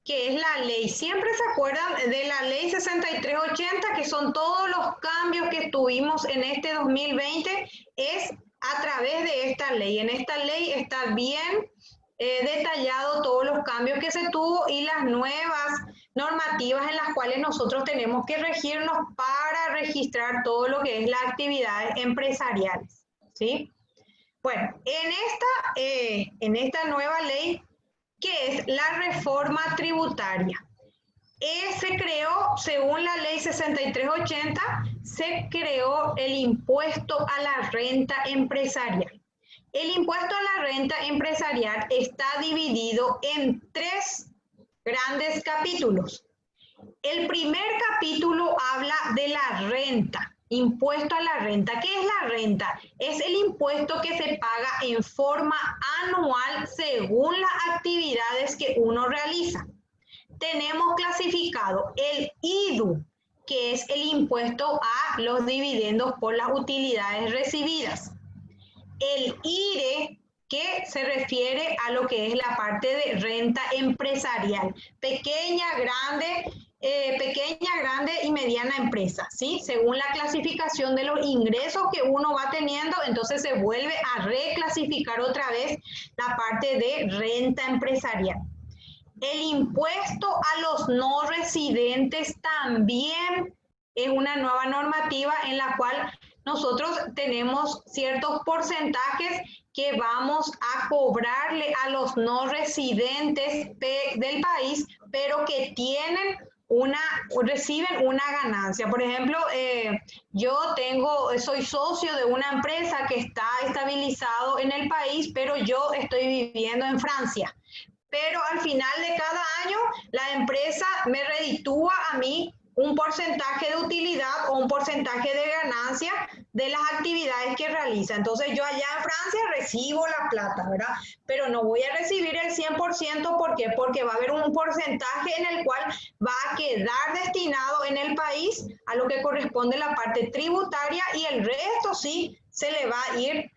que es la ley. Siempre se acuerdan de la ley 6380, que son todos los cambios que tuvimos en este 2020, es a través de esta ley. En esta ley está bien detallado todos los cambios que se tuvo y las nuevas normativas en las cuales nosotros tenemos que regirnos para registrar todo lo que es las actividades empresariales, ¿sí? Bueno, en esta nueva ley, que es la reforma tributaria, se creó, según la ley 6380, se creó el impuesto a la renta empresarial. El impuesto a la renta empresarial está dividido en 3 grandes capítulos. El primer capítulo habla de la renta, impuesto a la renta. ¿Qué es la renta? Es el impuesto que se paga en forma anual según las actividades que uno realiza. Tenemos clasificado el IDU, que es el impuesto a los dividendos por las utilidades recibidas. El IRE, que se refiere a lo que es la parte de renta empresarial, pequeña, grande y mediana empresa, ¿sí? Según la clasificación de los ingresos que uno va teniendo, entonces se vuelve a reclasificar otra vez la parte de renta empresarial. El impuesto a los no residentes también es una nueva normativa en la cual nosotros tenemos ciertos porcentajes que vamos a cobrarle a los no residentes del país, pero que reciben una ganancia. Por ejemplo, soy socio de una empresa que está estabilizado en el país, pero yo estoy viviendo en Francia. Pero al final de cada año la empresa me reditúa a mí un porcentaje de utilidad o un porcentaje de ganancia de las actividades que realiza. Entonces yo allá en Francia recibo la plata, ¿verdad? Pero no voy a recibir el 100%, ¿por qué? Porque va a haber un porcentaje en el cual va a quedar destinado en el país a lo que corresponde la parte tributaria y el resto sí se le va a ir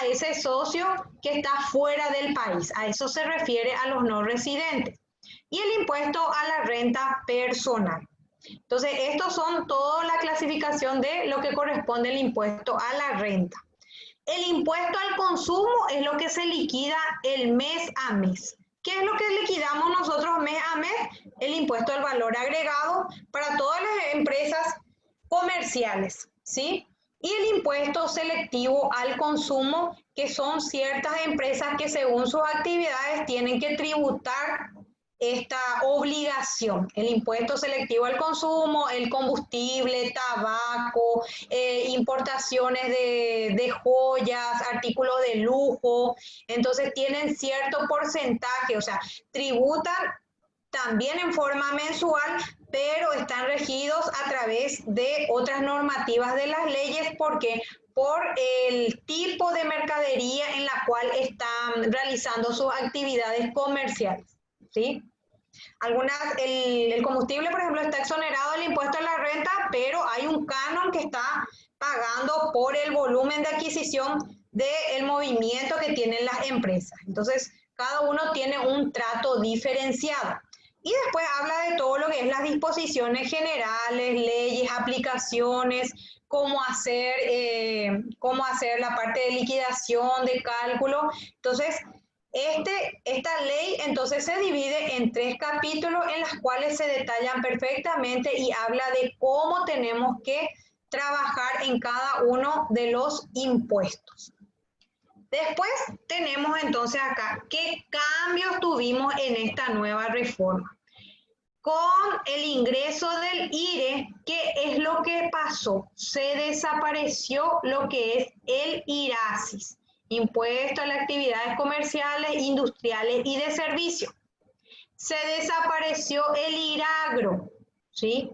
a ese socio que está fuera del país. A eso se refiere a los no residentes. Y el impuesto a la renta personal. Entonces, estos son toda la clasificación de lo que corresponde al impuesto a la renta. El impuesto al consumo es lo que se liquida el mes a mes. ¿Qué es lo que liquidamos nosotros mes a mes? El impuesto al valor agregado para todas las empresas comerciales, ¿sí? Y el impuesto selectivo al consumo, que son ciertas empresas que según sus actividades tienen que tributar esta obligación. El impuesto selectivo al consumo, el combustible, tabaco, importaciones de joyas, artículos de lujo. Entonces tienen cierto porcentaje, o sea, tributan también en forma mensual, pero están regidos a través de otras normativas de las leyes. ¿Por qué? Por el tipo de mercadería en la cual están realizando sus actividades comerciales, ¿sí? El combustible, por ejemplo, está exonerado del impuesto a la renta, pero hay un canon que está pagando por el volumen de adquisición del movimiento que tienen las empresas. Entonces, cada uno tiene un trato diferenciado. Y después habla de todo lo que es las disposiciones generales, leyes, aplicaciones, cómo hacer la parte de liquidación, de cálculo. Entonces, esta ley entonces se divide en 3 capítulos en los cuales se detallan perfectamente y habla de cómo tenemos que trabajar en cada uno de los impuestos. Después tenemos entonces acá qué cambios tuvimos en esta nueva reforma. Con el ingreso del IRE, ¿qué es lo que pasó? Se desapareció lo que es el IRASIS, Impuesto a las Actividades Comerciales, Industriales y de Servicio. Se desapareció el IRAGRO, ¿sí?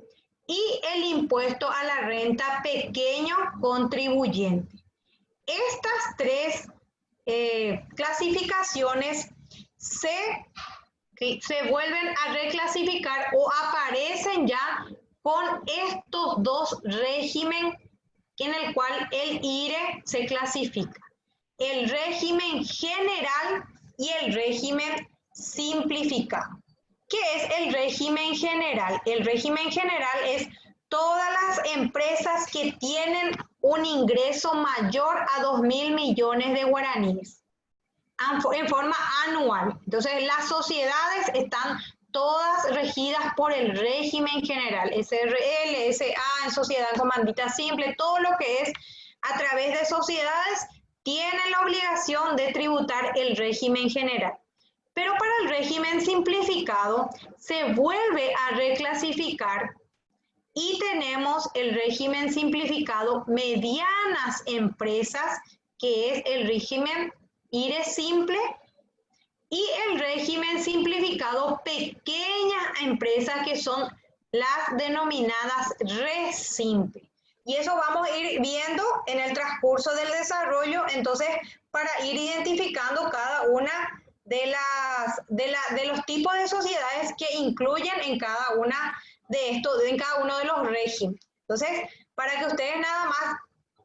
Y el impuesto a la renta pequeño contribuyente. Estas 3 clasificaciones se vuelven a reclasificar o aparecen ya con estos 2 regímenes en el cual el IRE se clasifica. El régimen general y el régimen simplificado. ¿Qué es el régimen general? El régimen general es todas las empresas que tienen un ingreso mayor a 2.000 millones de guaraníes en forma anual. Entonces, las sociedades están todas regidas por el régimen general, SRL, SA, en sociedad en comandita simple, todo lo que es a través de sociedades tienen la obligación de tributar el régimen general. Pero para el régimen simplificado se vuelve a reclasificar y tenemos el régimen simplificado medianas empresas, que es el régimen IRE simple, y el régimen simplificado pequeñas empresas, que son las denominadas RE simple. Y eso vamos a ir viendo en el transcurso del desarrollo, entonces, para ir identificando cada una de los tipos de sociedades que incluyen en cada una de estos, en cada uno de los regímenes. Entonces, para que ustedes nada más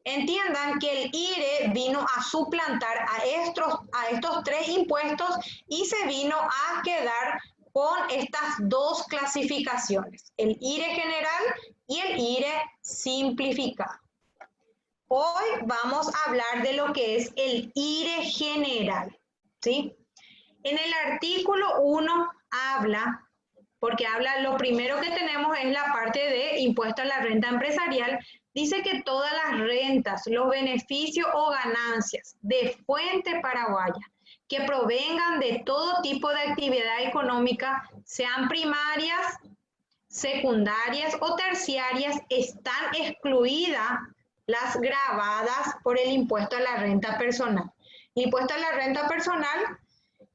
entiendan que el IRE vino a suplantar a estos 3 impuestos y se vino a quedar con estas 2 clasificaciones, el IRE general y el IRE simplificado. Hoy vamos a hablar de lo que es el IRE general, ¿sí? En el artículo 1 habla porque habla, lo primero que tenemos es la parte de impuesto a la renta empresarial. Dice que todas las rentas, los beneficios o ganancias de fuente paraguaya que provengan de todo tipo de actividad económica, sean primarias, secundarias o terciarias, están excluidas las gravadas por el impuesto a la renta personal. El impuesto a la renta personal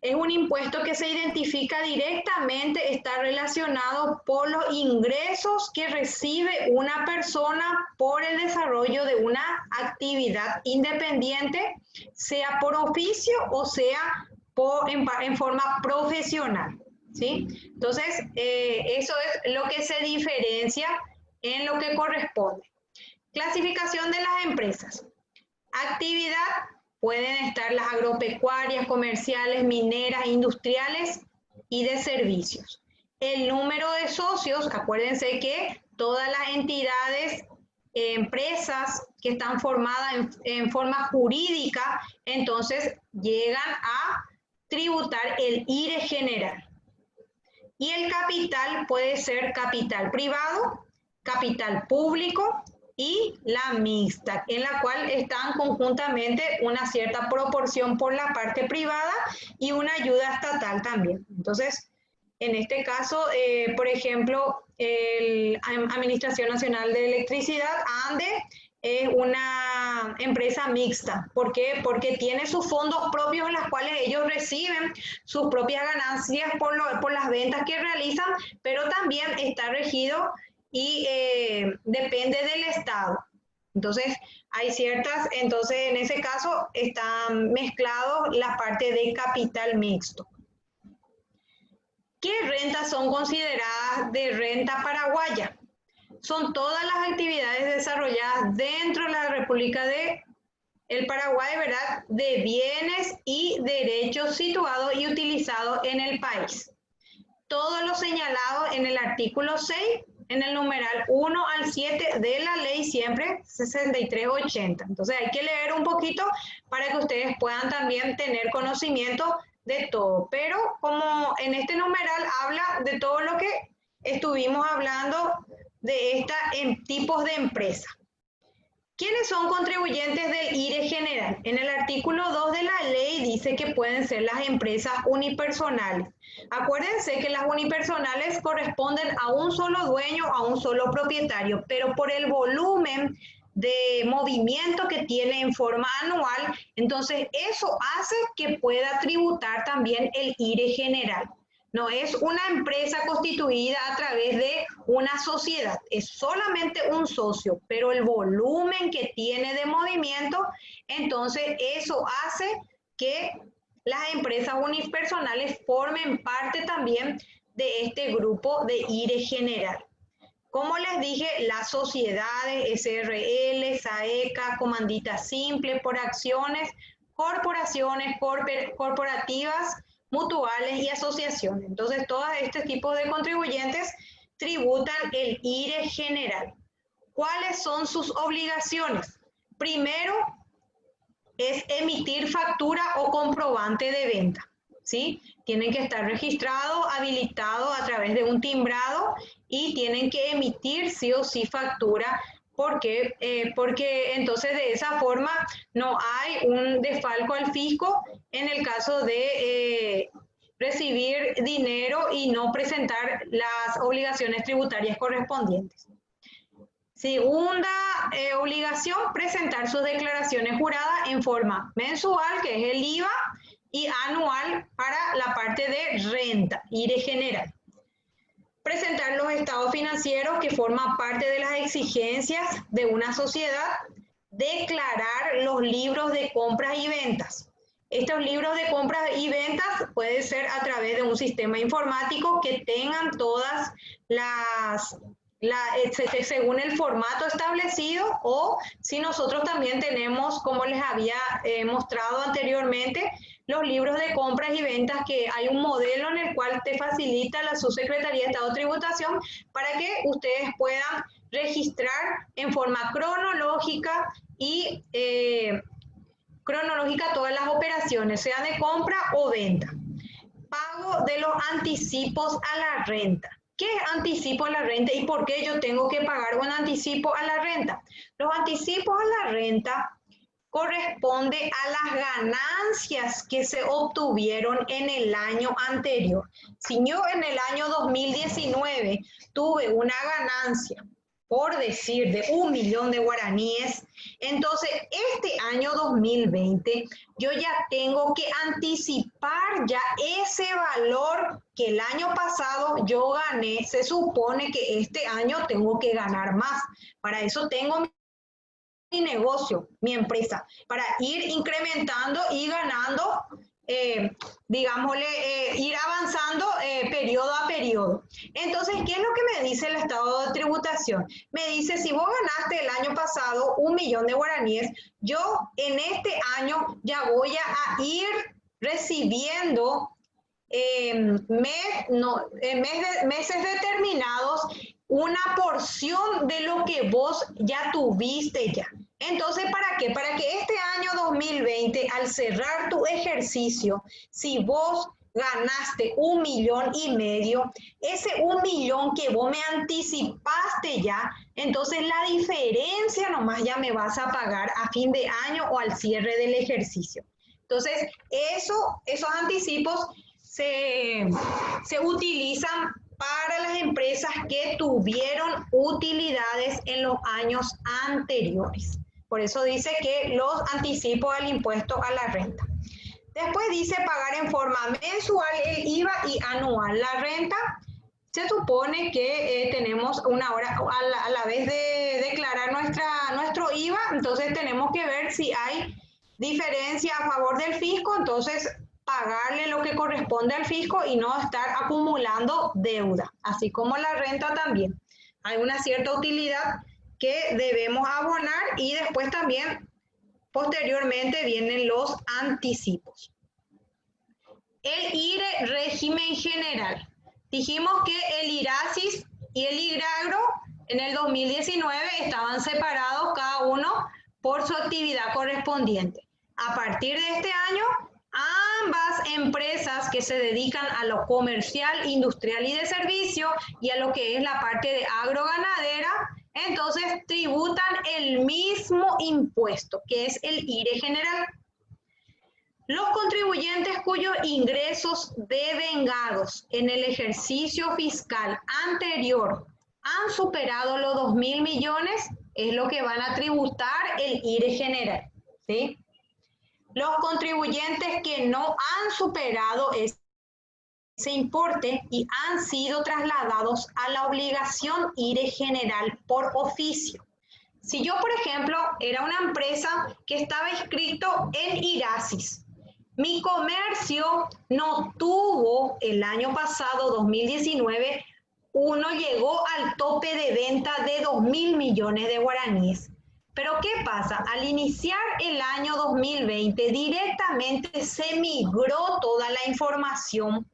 es un impuesto que se identifica directamente, está relacionado por los ingresos que recibe una persona por el desarrollo de una actividad independiente, sea por oficio o sea en forma profesional, ¿sí? Entonces, eso es lo que se diferencia en lo que corresponde. Clasificación de las empresas. Actividad. Pueden estar las agropecuarias, comerciales, mineras, industriales y de servicios. El número de socios, acuérdense que todas las entidades, empresas que están formadas en forma jurídica, entonces llegan a tributar el IRE general. Y el capital puede ser capital privado, capital público, y la mixta, en la cual están conjuntamente una cierta proporción por la parte privada y una ayuda estatal también. Entonces, en este caso, por ejemplo, la Administración Nacional de Electricidad, ANDE, es una empresa mixta. ¿Por qué? Porque tiene sus fondos propios en los cuales ellos reciben sus propias ganancias por las ventas que realizan, pero también está regido y depende del Estado. Entonces, hay ciertas, entonces en ese caso están mezclados la parte de capital mixto. ¿Qué rentas son consideradas de renta paraguaya? Son todas las actividades desarrolladas dentro de la República de el Paraguay, ¿verdad? De bienes y derechos situados y utilizados en el país. Todo lo señalado en el artículo 6, en el numeral 1 al 7 de la ley siempre 6380. Entonces hay que leer un poquito para que ustedes puedan también tener conocimiento de todo. Pero como en este numeral habla de todo lo que estuvimos hablando de tipos de empresa. ¿Quiénes son contribuyentes del IRE general? En el artículo 2 de la ley dice que pueden ser las empresas unipersonales. Acuérdense que las unipersonales corresponden a un solo dueño, a un solo propietario, pero por el volumen de movimiento que tiene en forma anual, entonces eso hace que pueda tributar también el IRE general. No es una empresa constituida a través de una sociedad, es solamente un socio, pero el volumen que tiene de movimiento, entonces eso hace que las empresas unipersonales formen parte también de este grupo de IRE general. Como les dije, las sociedades, SRL, SAECA, comandita simple, por acciones, corporaciones, corporativas, mutuales y asociaciones. Entonces, todos estos tipos de contribuyentes tributan el IRE general. ¿Cuáles son sus obligaciones? Primero, es emitir factura o comprobante de venta, ¿sí? Tienen que estar registrados, habilitados a través de un timbrado y tienen que emitir sí o sí factura. ¿Por qué? Porque entonces de esa forma no hay un desfalco al fisco en el caso de recibir dinero y no presentar las obligaciones tributarias correspondientes. Segunda obligación, presentar sus declaraciones juradas en forma mensual, que es el IVA, y anual para la parte de renta, IRE general. Presentar los estados financieros que forman parte de las exigencias de una sociedad. Declarar los libros de compras y ventas. Estos libros de compras y ventas pueden ser a través de un sistema informático que tengan todas según el formato establecido, o si nosotros también tenemos, como les había mostrado anteriormente, los libros de compras y ventas, que hay un modelo en el cual te facilita la Subsecretaría de Estado de Tributación para que ustedes puedan registrar en forma cronológica y cronológica todas las operaciones, sea de compra o venta. pago de los anticipos a la renta. ¿Qué es anticipo a la renta y por qué yo tengo que pagar un anticipo a la renta? Los anticipos a la renta corresponde a las ganancias que se obtuvieron en el año anterior. Si yo en el año 2019 tuve una ganancia, por decir, de 1.000.000 de guaraníes, entonces este año 2020 yo ya tengo que anticipar ya ese valor que el año pasado yo gané. Se supone que este año tengo que ganar más. Para eso tengo mi negocio, mi empresa, para ir incrementando y ganando, digámosle, ir avanzando periodo a periodo. Entonces, ¿qué es lo que me dice el estado de tributación? Me dice, si vos ganaste el año pasado 1.000.000 de guaraníes, yo en este año ya voy a ir recibiendo meses determinados una porción de lo que vos ya tuviste ya. Entonces, ¿para qué? Para que este año 2020, al cerrar tu ejercicio, si vos ganaste 1.500.000, ese 1.000.000 que vos me anticipaste ya, entonces la diferencia nomás ya me vas a pagar a fin de año o al cierre del ejercicio. Entonces, esos anticipos se utilizan para las empresas que tuvieron utilidades en los años anteriores. Por eso dice que los anticipos al impuesto a la renta. Después dice pagar en forma mensual el IVA y anual la renta. Se supone que tenemos una hora a la vez de declarar nuestro IVA, entonces tenemos que ver si hay diferencia a favor del fisco, entonces pagarle lo que corresponde al fisco y no estar acumulando deuda, así como la renta también. Hay una cierta utilidad que debemos abonar y después también, posteriormente, vienen los anticipos. El IRE régimen general. Dijimos que el IRASIS y el IRAGRO en el 2019 estaban separados cada uno por su actividad correspondiente. A partir de este año, ambas empresas que se dedican a lo comercial, industrial y de servicio y a lo que es la parte de agroganadera, entonces tributan el mismo impuesto, que es el IRE general. Los contribuyentes cuyos ingresos devengados en el ejercicio fiscal anterior han superado los 2.000 millones es lo que van a tributar el IRE general, ¿sí? Los contribuyentes que no han superado ese importe y han sido trasladados a la obligación IRE general por oficio. Si yo, por ejemplo, era una empresa que estaba inscrito en IRASIS, mi comercio no tuvo el año pasado, 2019, uno llegó al tope de venta de 2.000 millones de guaraníes. Pero ¿qué pasa? Al iniciar el año 2020, directamente se migró toda la información.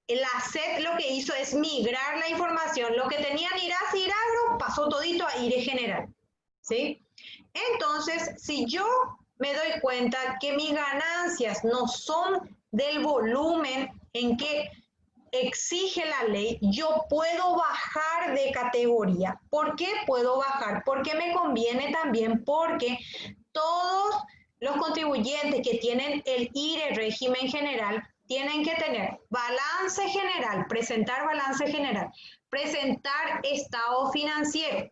El ACET lo que hizo es migrar la información. Lo que tenían IRASI y IRAGRO pasó todito a IRE general, ¿sí? Entonces, si yo me doy cuenta que mis ganancias no son del volumen en que exige la ley, yo puedo bajar de categoría. ¿Por qué puedo bajar? Porque me conviene también, porque todos los contribuyentes que tienen el IRE régimen general tienen que tener balance general, presentar estado financiero.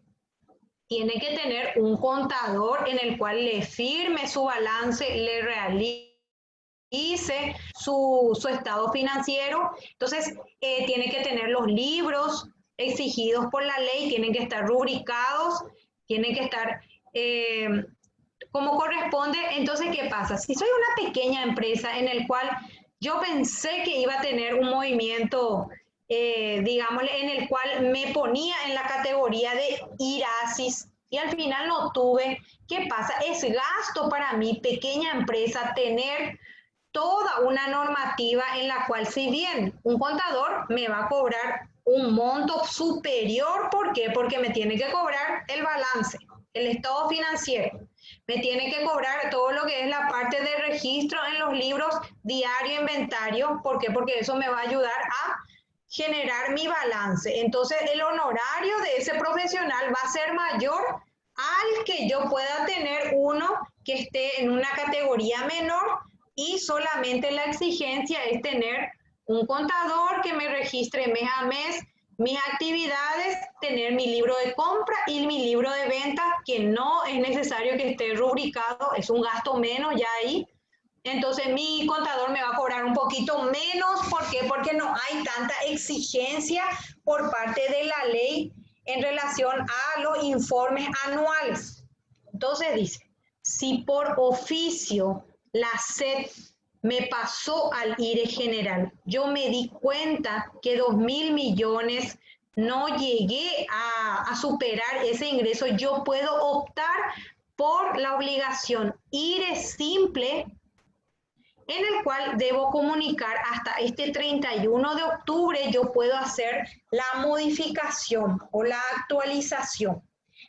Tiene que tener un contador en el cual le firme su balance, le realice su estado financiero. Entonces, tiene que tener los libros exigidos por la ley, tienen que estar rubricados, tienen que estar como corresponde. Entonces, ¿qué pasa? Si soy una pequeña empresa en el cual yo pensé que iba a tener un movimiento, digámosle, en el cual me ponía en la categoría de IRASIS y al final no tuve, ¿qué pasa? Es gasto para mi pequeña empresa tener toda una normativa en la cual, si bien un contador me va a cobrar un monto superior. ¿Por qué? Porque me tiene que cobrar el balance, el estado financiero. Me tiene que cobrar todo lo que es la parte de registro en los libros, diario, inventario. ¿Por qué? Porque eso me va a ayudar a generar mi balance. Entonces, el honorario de ese profesional va a ser mayor al que yo pueda tener uno que esté en una categoría menor y solamente la exigencia es tener un contador que me registre mes a mes mis actividades, tener mi libro de compra y mi libro de venta, que no es necesario que esté rubricado, es un gasto menos ya ahí. Entonces mi contador me va a cobrar un poquito menos. ¿Por qué? Porque no hay tanta exigencia por parte de la ley en relación a los informes anuales. Entonces dice, si por oficio la SED me pasó al IRE general, yo me di cuenta que 2.000 millones no llegué a superar ese ingreso, yo puedo optar por la obligación IRE simple, en el cual debo comunicar hasta este 31 de octubre, yo puedo hacer la modificación o la actualización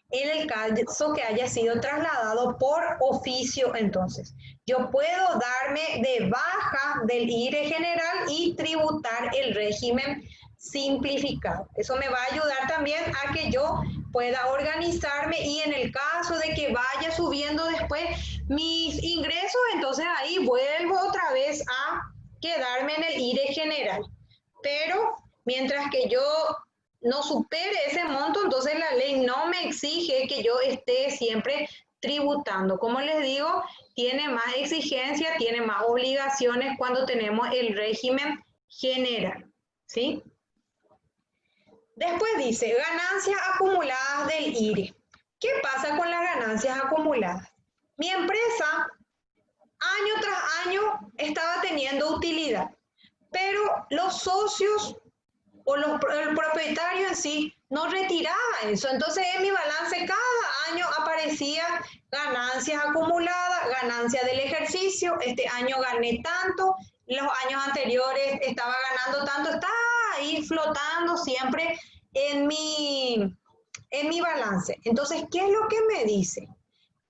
en el caso que haya sido trasladado por oficio. Entonces, yo puedo darme de baja del IRE general y tributar el régimen simplificado. Eso me va a ayudar también a que yo pueda organizarme y en el caso de que vaya subiendo después mis ingresos, entonces ahí vuelvo otra vez a quedarme en el IRE general. Pero mientras que yo no supere ese monto, entonces la ley no me exige que yo esté siempre tributando. Como les digo, tiene más exigencia, tiene más obligaciones cuando tenemos el régimen general, ¿sí? Después dice, ganancias acumuladas del IRE. ¿Qué pasa con las ganancias acumuladas? Mi empresa, año tras año, estaba teniendo utilidad, pero los socios o el propietario en sí no retiraba eso. Entonces en mi balance cada año aparecía ganancias acumuladas, ganancias del ejercicio, este año gané tanto, los años anteriores estaba ganando tanto, está ahí flotando siempre en mi balance. Entonces, ¿qué es lo que me dice?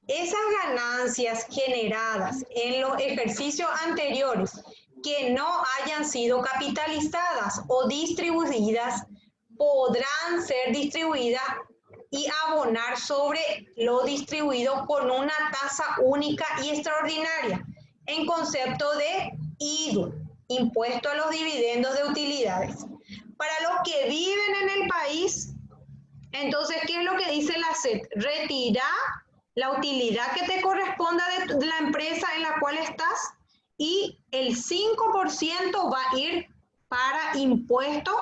Esas ganancias generadas en los ejercicios anteriores que no hayan sido capitalizadas o distribuidas, podrán ser distribuidas y abonar sobre lo distribuido con una tasa única y extraordinaria en concepto de IDU, impuesto a los dividendos de utilidades. Para los que viven en el país, entonces, ¿qué es lo que dice la SED? Retira la utilidad que te corresponda de la empresa en la cual estás y el 5% va a ir para impuesto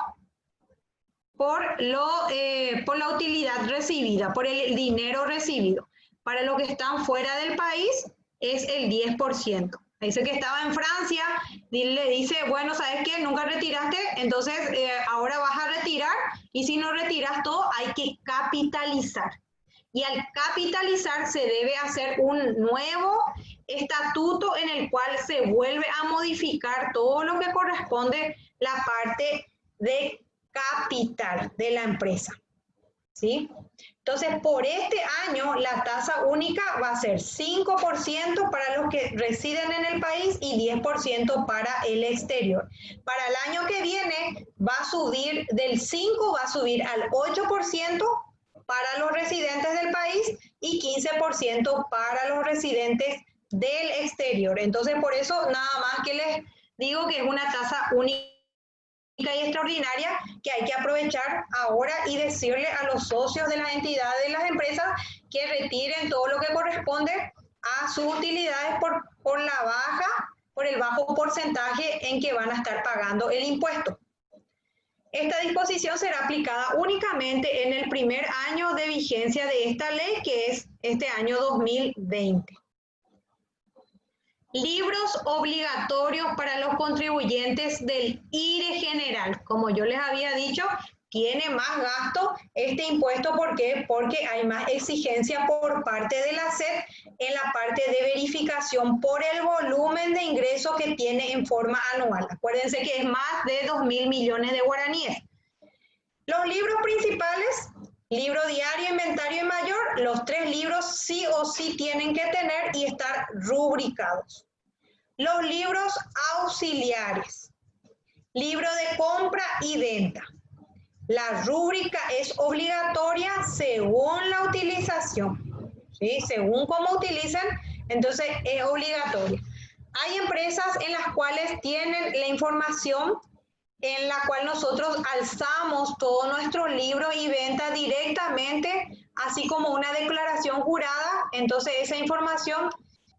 por la utilidad recibida, por el dinero recibido. Para los que están fuera del país es el 10%. Dice que estaba en Francia, le dice, bueno, ¿sabes qué? Nunca retiraste, entonces ahora vas a retirar y si no retiras todo hay que capitalizar. Y al capitalizar se debe hacer un nuevo estatuto en el cual se vuelve a modificar todo lo que corresponde la parte de capital de la empresa, ¿sí? Entonces, por este año, la tasa única va a ser 5% para los que residen en el país y 10% para el exterior. Para el año que viene, va a subir del 5%, va a subir al 8% para los residentes del país y 15% para los residentes del exterior. Entonces, por eso, nada más que les digo que es una tasa única y extraordinaria que hay que aprovechar ahora y decirle a los socios de las entidades de las empresas que retiren todo lo que corresponde a sus utilidades por la baja, por el bajo porcentaje en que van a estar pagando el impuesto. Esta disposición será aplicada únicamente en el primer año de vigencia de esta ley, que es este año 2020. Libros obligatorios para los contribuyentes del IRE general. Como yo les había dicho, tiene más gasto este impuesto. ¿Por qué? Porque hay más exigencia por parte de la SED en la parte de verificación por el volumen de ingresos que tiene en forma anual. Acuérdense que es más de 2.000 millones de guaraníes. Los libros principales, libro diario, inventario y mayor, los 3 libros sí o sí tienen que tener y estar rubricados. Los libros auxiliares, libro de compra y venta. La rúbrica es obligatoria según la utilización, ¿sí? Según cómo utilicen, entonces es obligatoria. Hay empresas en las cuales tienen la información en la cual nosotros alzamos todo nuestro libro y venta directamente, así como una declaración jurada. Entonces esa información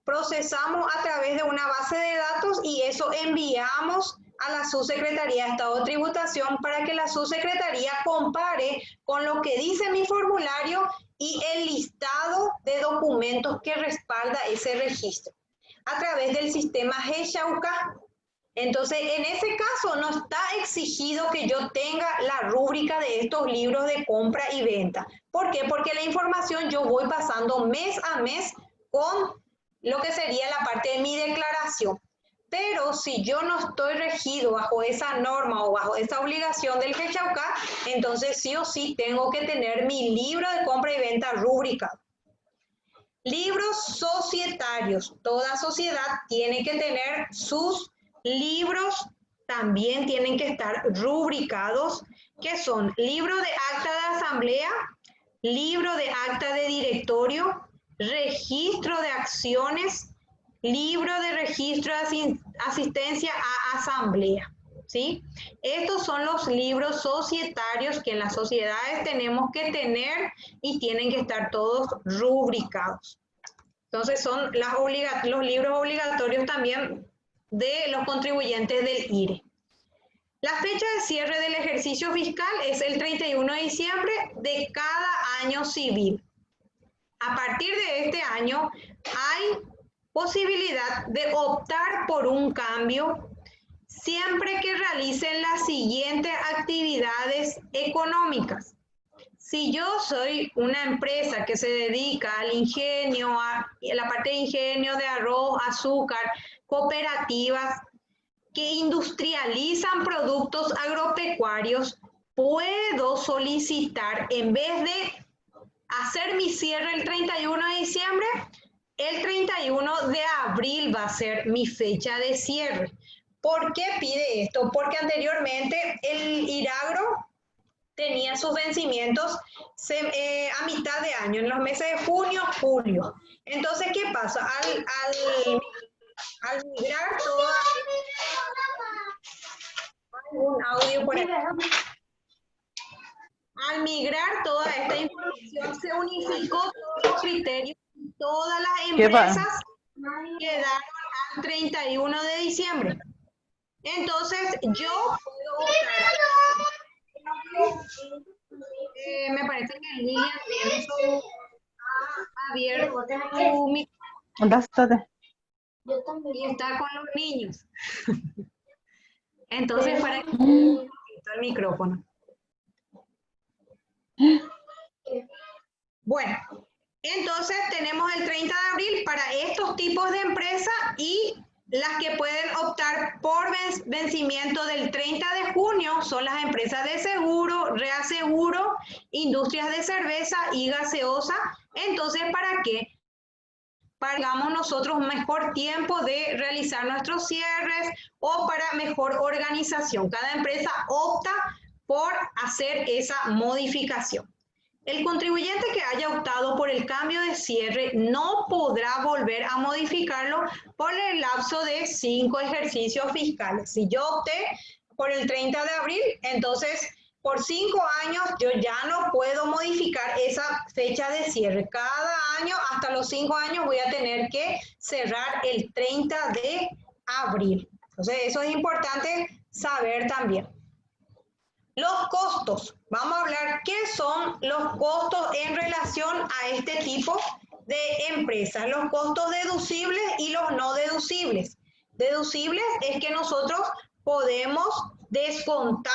procesamos a través de una base de datos y eso enviamos a la Subsecretaría de Estado de Tributación para que la Subsecretaría compare con lo que dice mi formulario y el listado de documentos que respalda ese registro a través del sistema GESHAUCA. Entonces, en ese caso no está exigido que yo tenga la rúbrica de estos libros de compra y venta. ¿Por qué? Porque la información yo voy pasando mes a mes con lo que sería la parte de mi declaración. Pero si yo no estoy regido bajo esa norma o bajo esa obligación del GESHAUCA, entonces sí o sí tengo que tener mi libro de compra y venta rubricado. Libros societarios. Toda sociedad tiene que tener sus libros, también tienen que estar rubricados, que son libro de acta de asamblea, libro de acta de directorio, registro de acciones, libro de registro de asistencia a asamblea. ¿Sí? Estos son los libros societarios que en las sociedades tenemos que tener y tienen que estar todos rubricados. Entonces son los libros obligatorios también de los contribuyentes del IRE. La fecha de cierre del ejercicio fiscal es el 31 de diciembre de cada año civil. A partir de este año hay posibilidad de optar por un cambio siempre que realicen las siguientes actividades económicas. Si yo soy una empresa que se dedica al ingenio, a la parte de ingenio de arroz, azúcar, cooperativas que industrializan productos agropecuarios, puedo solicitar, en vez de hacer mi cierre el 31 de diciembre, el 31 de abril va a ser mi fecha de cierre. ¿Por qué pide esto? Porque anteriormente el IRAGRO tenía sus vencimientos a mitad de año, en los meses de junio, julio. Entonces, ¿qué pasa? Al migrar toda... un audio por aquí. Al migrar toda esta información, se unificó todos los criterios y todas las empresas quedaron al 31 de diciembre. Entonces, yo puedo votar. Me parece que Lilian tiene su abierto su micrófono y está con los niños. Entonces, para que el micrófono. Bueno, entonces tenemos el 30 de abril para estos tipos de empresas y las que pueden optar por vencimiento del 30 de junio son las empresas de seguro, reaseguro, industrias de cerveza y gaseosa. Entonces, ¿para qué? Para que tengamos nosotros un mejor tiempo de realizar nuestros cierres o para mejor organización. Cada empresa opta por hacer esa modificación. El contribuyente que haya optado por el cambio de cierre no podrá volver a modificarlo por el lapso de 5 ejercicios fiscales. Si yo opté por el 30 de abril, entonces por 5 años yo ya no puedo modificar esa fecha de cierre. Cada año, hasta los 5 años, voy a tener que cerrar el 30 de abril. Entonces eso es importante saber también. Los costos. Vamos a hablar qué son los costos en relación a este tipo de empresas. Los costos deducibles y los no deducibles. Deducibles es que nosotros podemos descontar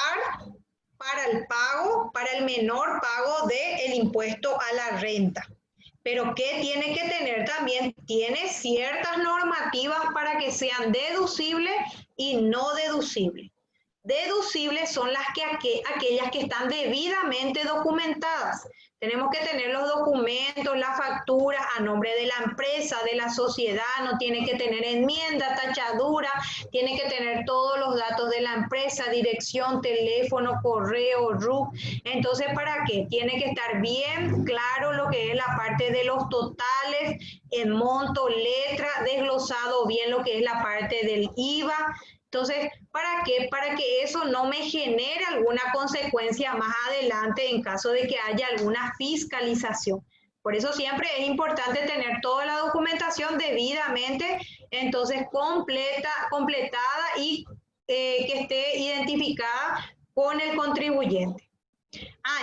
para el pago, para el menor pago del impuesto a la renta. Pero ¿qué tiene que tener también? Tiene ciertas normativas para que sean deducibles y no deducibles. deducibles son aquellas que están debidamente documentadas. Tenemos que tener los documentos, las facturas a nombre de la empresa, de la sociedad, no tiene que tener enmienda, tachadura, tiene que tener todos los datos de la empresa, dirección, teléfono, correo, RUC. Entonces, ¿para qué? Tiene que estar bien claro lo que es la parte de los totales, en monto, letra, desglosado bien lo que es la parte del IVA. Entonces, ¿para qué? Para que eso no me genere alguna consecuencia más adelante en caso de que haya alguna fiscalización. Por eso siempre es importante tener toda la documentación debidamente, entonces completada y que esté identificada con el contribuyente.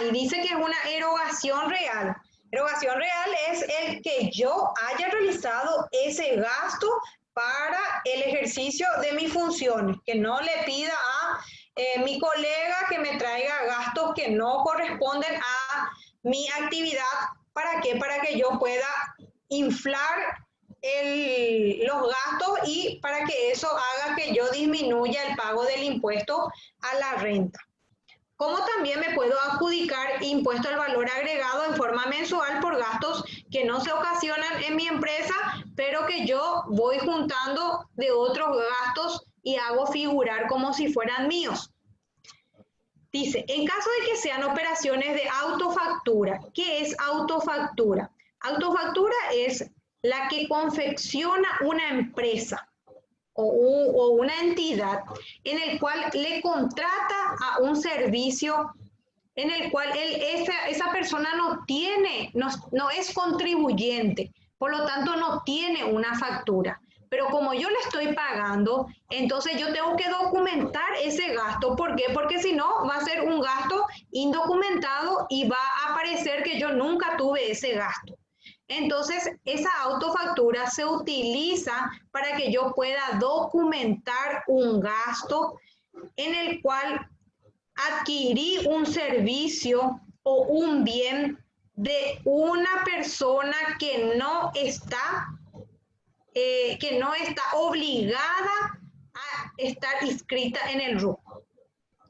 Y dice que es una erogación real. Erogación real es el que yo haya realizado ese gasto para el ejercicio de mis funciones, que no le pida a mi colega que me traiga gastos que no corresponden a mi actividad. ¿Para qué? Para que yo pueda inflar los gastos y para que eso haga que yo disminuya el pago del impuesto a la renta. Como también me puedo adjudicar impuesto al valor agregado en forma mensual por gastos que no se ocasionan en mi empresa, pero que yo voy juntando de otros gastos y hago figurar como si fueran míos. Dice, en caso de que sean operaciones de autofactura, ¿qué es autofactura? Autofactura es la que confecciona una empresa o una entidad en el cual le contrata a un servicio en el cual esa persona no es contribuyente, por lo tanto no tiene una factura. Pero como yo le estoy pagando, entonces yo tengo que documentar ese gasto. ¿Por qué? Porque si no, va a ser un gasto indocumentado y va a aparecer que yo nunca tuve ese gasto. Entonces, esa autofactura se utiliza para que yo pueda documentar un gasto en el cual adquirí un servicio o un bien de una persona que no está obligada a estar inscrita en el RUC.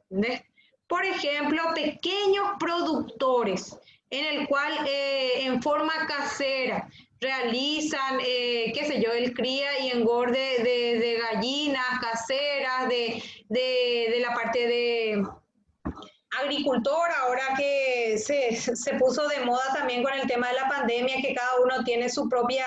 ¿Ves? Por ejemplo, pequeños productores en el cual en forma casera realizan, qué sé yo, el cría y engorde de gallinas caseras, de la parte de agricultor, ahora que se puso de moda también con el tema de la pandemia, que cada uno tiene su propia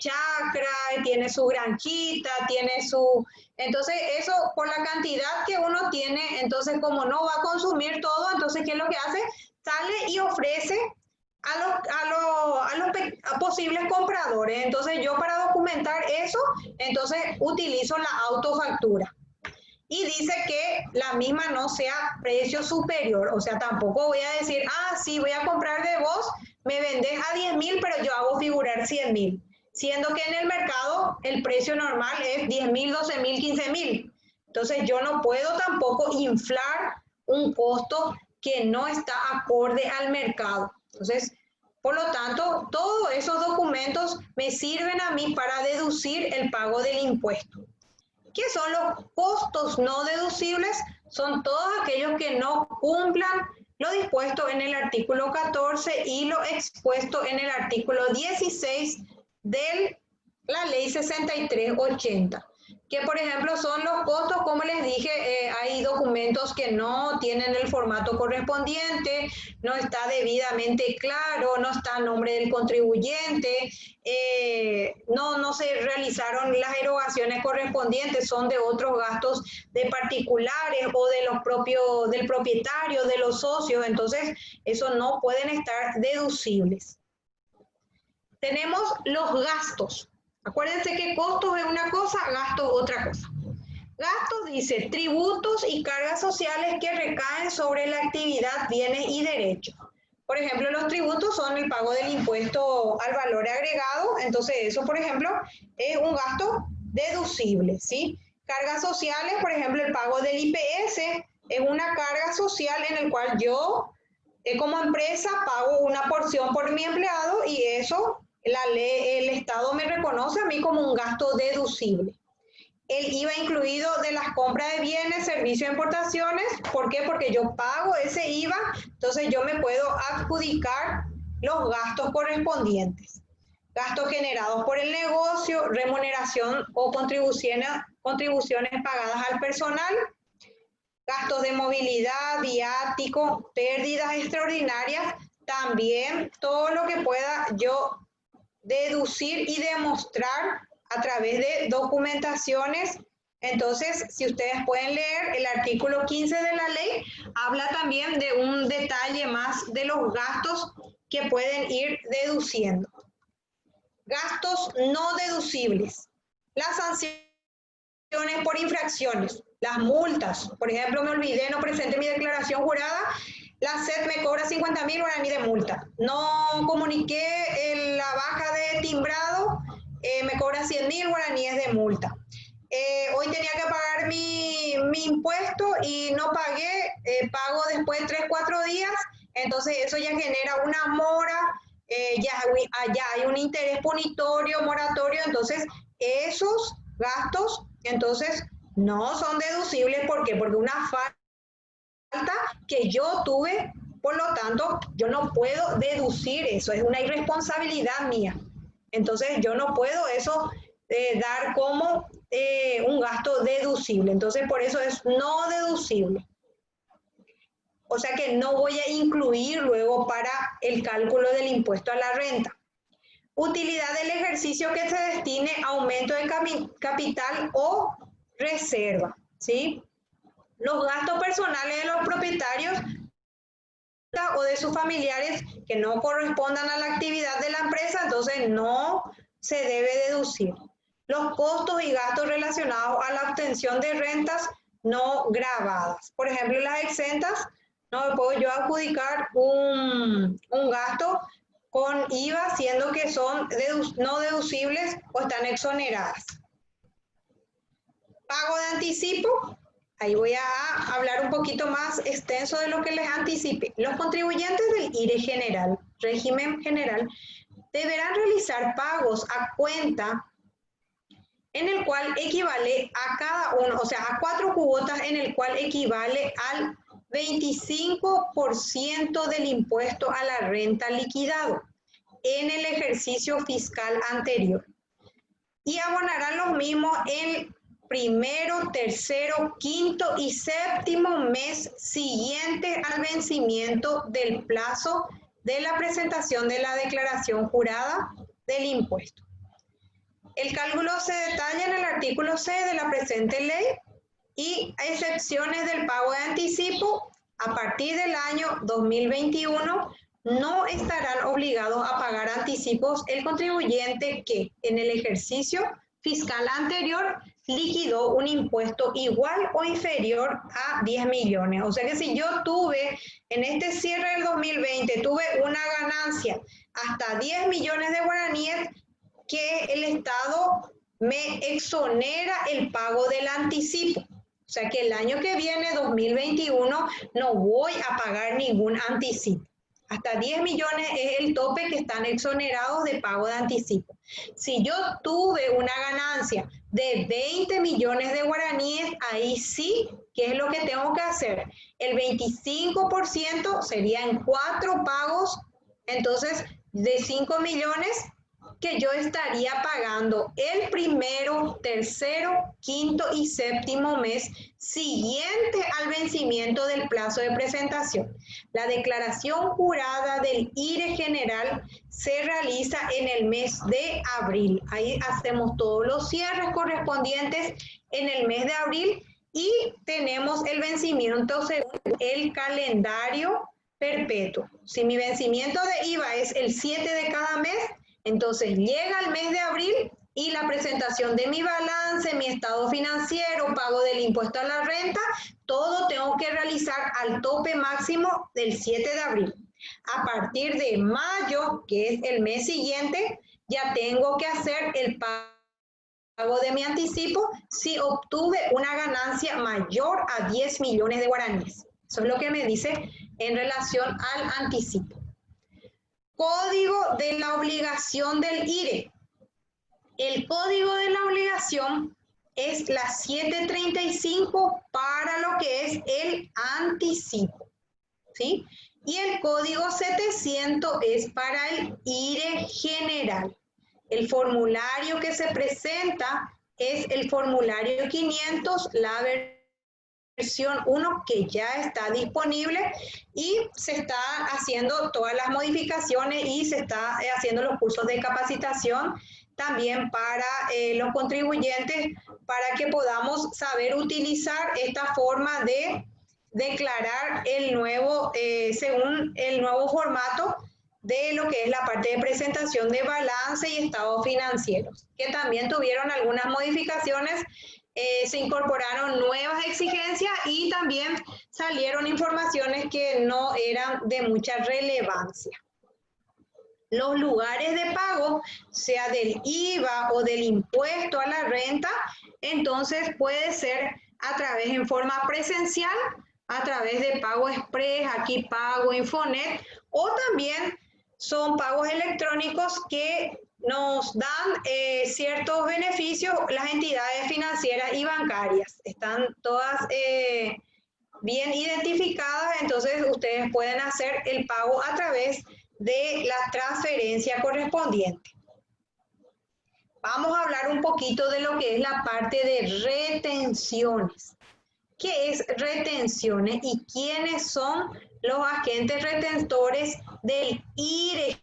chacra, tiene su granjita, tiene su... Entonces, eso por la cantidad que uno tiene, entonces como no va a consumir todo, entonces, ¿qué es lo que hace? Sale y ofrece a los posibles compradores. Entonces, yo para documentar eso, entonces utilizo la autofactura. Y dice que la misma no sea precio superior, o sea, tampoco voy a decir, sí, voy a comprar de vos, me vendés a 10.000, pero yo hago figurar 100.000, siendo que en el mercado el precio normal es 10.000, 12.000, 15.000. Entonces yo no puedo tampoco inflar un costo que no está acorde al mercado. Entonces, por lo tanto, todos esos documentos me sirven a mí para deducir el pago del impuesto. ¿Qué son los costos no deducibles? Son todos aquellos que no cumplan lo dispuesto en el artículo 14 y lo expuesto en el artículo 16 de la ley 6380. Que por ejemplo son los costos, como les dije, hay documentos que no tienen el formato correspondiente, no está debidamente claro, no está a nombre del contribuyente, no se realizaron las erogaciones correspondientes, son de otros gastos de particulares o del propietario, de los socios, entonces eso no pueden estar deducibles. Tenemos los gastos. Acuérdense que costos es una cosa, gastos otra cosa. Gastos dice tributos y cargas sociales que recaen sobre la actividad, bienes y derechos. Por ejemplo, los tributos son el pago del impuesto al valor agregado, entonces eso, por ejemplo, es un gasto deducible, ¿sí? Cargas sociales, por ejemplo, el pago del IPS es una carga social en el cual yo, como empresa, pago una porción por mi empleado y eso... el Estado me reconoce a mí como un gasto deducible. el IVA incluido de las compras de bienes, servicios e importaciones. ¿Por qué? Porque yo pago ese IVA, entonces yo me puedo adjudicar los gastos correspondientes. Gastos generados por el negocio, remuneración o contribuciones pagadas al personal, gastos de movilidad, viático, pérdidas extraordinarias, también todo lo que pueda yo deducir y demostrar a través de documentaciones. Entonces, si ustedes pueden leer el artículo 15 de la ley, habla también de un detalle más de los gastos que pueden ir deduciendo. Gastos no deducibles. Las sanciones por infracciones, las multas. Por ejemplo, me olvidé, no presenté mi declaración jurada, la SED me cobra 50.000 guaraníes de multa. No comuniqué la baja de timbrado, me cobra 100.000 guaraníes de multa. Hoy tenía que pagar mi impuesto y no pagué, pago después de 3-4 días, entonces eso ya genera una mora, ya hay un interés punitorio, moratorio, entonces esos gastos, entonces no son deducibles. ¿Por qué? Porque una falta que yo tuve, por lo tanto, yo no puedo deducir eso, es una irresponsabilidad mía. Entonces, yo no puedo eso dar como un gasto deducible. Entonces, por eso es no deducible. O sea que no voy a incluir luego para el cálculo del impuesto a la renta. Utilidad del ejercicio que se destine a aumento de capital o reserva, ¿sí? Los gastos personales de los propietarios o de sus familiares que no correspondan a la actividad de la empresa, entonces no se debe deducir. Los costos y gastos relacionados a la obtención de rentas no gravadas. Por ejemplo, las exentas, no me puedo yo adjudicar un gasto con IVA, siendo que son no deducibles o están exoneradas. Pago de anticipo. Ahí voy a hablar un poquito más extenso de lo que les anticipé. Los contribuyentes del IRE general, régimen general, deberán realizar pagos a cuenta en el cual equivale a cada uno, o sea, a 4 cuotas en el cual equivale al 25% del impuesto a la renta liquidado en el ejercicio fiscal anterior. Y abonarán los mismos el primero, tercero, quinto y séptimo mes siguiente al vencimiento del plazo de la presentación de la declaración jurada del impuesto. El cálculo se detalla en el artículo C de la presente ley y excepciones del pago de anticipo. A partir del año 2021 no estarán obligados a pagar anticipos el contribuyente que en el ejercicio fiscal anterior liquidó un impuesto igual o inferior a 10 millones. O sea que si yo tuve, en este cierre del 2020, tuve una ganancia hasta 10 millones de guaraníes, que el Estado me exonera el pago del anticipo. O sea que el año que viene, 2021, no voy a pagar ningún anticipo. Hasta 10 millones es el tope que están exonerados de pago de anticipo. Si yo tuve una ganancia de 20 millones de guaraníes, ahí sí, ¿qué es lo que tengo que hacer? El 25% sería en 4 pagos, entonces de 5 millones que yo estaría pagando el primero, tercero, quinto y séptimo mes siguiente al vencimiento del plazo de presentación. La declaración jurada del IRE general se realiza en el mes de abril. Ahí hacemos todos los cierres correspondientes en el mes de abril y tenemos el vencimiento según el calendario perpetuo. Si mi vencimiento de IVA es el 7 de cada mes, entonces llega el mes de abril y la presentación de mi balance, mi estado financiero, pago del impuesto a la renta, todo tengo que realizar al tope máximo del 7 de abril. A partir de mayo, que es el mes siguiente, ya tengo que hacer el pago de mi anticipo si obtuve una ganancia mayor a 10 millones de guaraníes. Eso es lo que me dice en relación al anticipo. Código de la obligación del IRE. El código de la obligación es la 735 para lo que es el anticipo, ¿sí? Y el código 700 es para el IRE general. El formulario que se presenta es el formulario 500, la versión 1 que ya está disponible y se está haciendo todas las modificaciones y se está haciendo los cursos de capacitación también para los contribuyentes para que podamos saber utilizar esta forma de declarar el nuevo, según el nuevo formato de lo que es la parte de presentación de balance y estados financieros, que también tuvieron algunas modificaciones, se incorporaron nuevas exigencias y también salieron informaciones que no eran de mucha relevancia. Los lugares de pago, sea del IVA o del impuesto a la renta, entonces puede ser a través en forma presencial, a través de Pago Express, aquí Pago Infonet, o también son pagos electrónicos que nos dan ciertos beneficios las entidades financieras y bancarias. Están todas bien identificadas, entonces ustedes pueden hacer el pago a través de la transferencia correspondiente. Vamos a hablar un poquito de lo que es la parte de retenciones. ¿Qué es retenciones y quiénes son los agentes retentores del IRE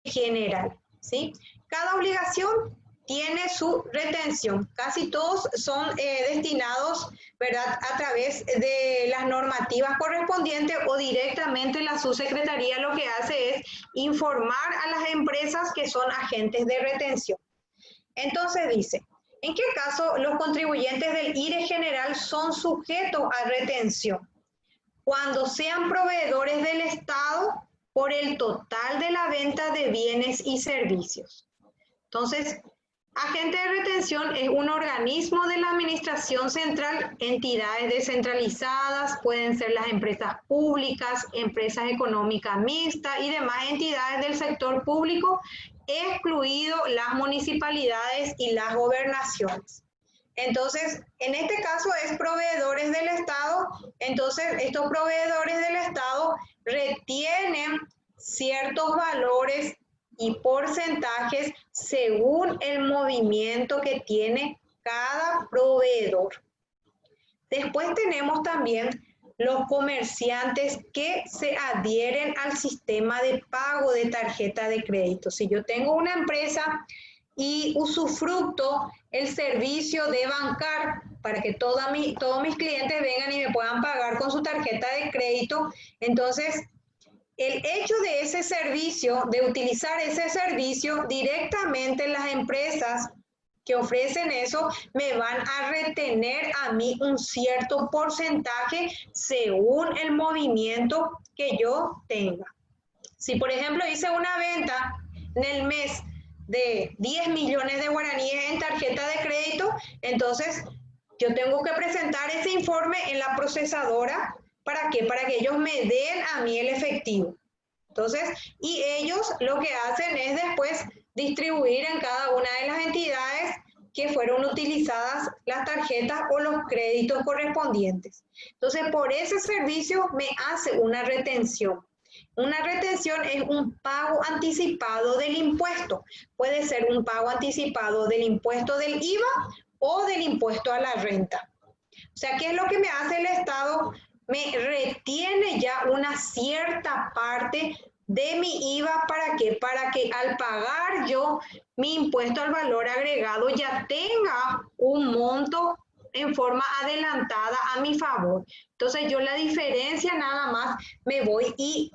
general? ¿Sí? Cada obligación tiene su retención. Casi todos son destinados, ¿verdad?, a través de las normativas correspondientes o directamente la subsecretaría lo que hace es informar a las empresas que son agentes de retención. Entonces dice, ¿en qué caso los contribuyentes del IRE general son sujetos a retención? Cuando sean proveedores del Estado por el total de la venta de bienes y servicios. Entonces, agente de retención es un organismo de la administración central, entidades descentralizadas, pueden ser las empresas públicas, empresas económicas mixtas y demás entidades del sector público, excluido las municipalidades y las gobernaciones. Entonces, en este caso es proveedores del Estado, entonces estos proveedores del Estado retienen ciertos valores y porcentajes según el movimiento que tiene cada proveedor. Después tenemos también los comerciantes que se adhieren al sistema de pago de tarjeta de crédito. Si yo tengo una empresa y usufructo el servicio de bancar para que todos mis clientes vengan y me puedan pagar con su tarjeta de crédito, entonces el hecho de ese servicio, de utilizar ese servicio, directamente las empresas que ofrecen eso me van a retener a mí un cierto porcentaje según el movimiento que yo tenga. Si por ejemplo hice una venta en el mes de 10 millones de guaraníes en tarjeta de crédito, entonces yo tengo que presentar ese informe en la procesadora. ¿Para qué? Para que ellos me den a mí el efectivo. Entonces, y ellos lo que hacen es después distribuir en cada una de las entidades que fueron utilizadas las tarjetas o los créditos correspondientes. Entonces, por ese servicio me hace una retención. Una retención es un pago anticipado del impuesto. Puede ser un pago anticipado del impuesto del IVA o del impuesto a la renta. O sea, ¿qué es lo que me hace el Estado? Me retiene ya una cierta parte de mi IVA. ¿Para qué? Para que al pagar yo mi impuesto al valor agregado ya tenga un monto en forma adelantada a mi favor. Entonces yo la diferencia nada más me voy y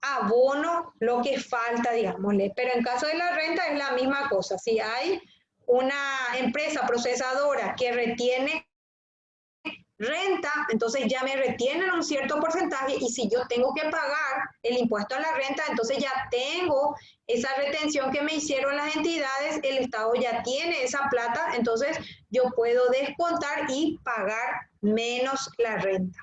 abono lo que falta, digámosle. Pero en caso de la renta es la misma cosa. Si hay una empresa procesadora que retiene renta, entonces ya me retienen un cierto porcentaje y si yo tengo que pagar el impuesto a la renta, entonces ya tengo esa retención que me hicieron las entidades, el Estado ya tiene esa plata, entonces yo puedo descontar y pagar menos la renta.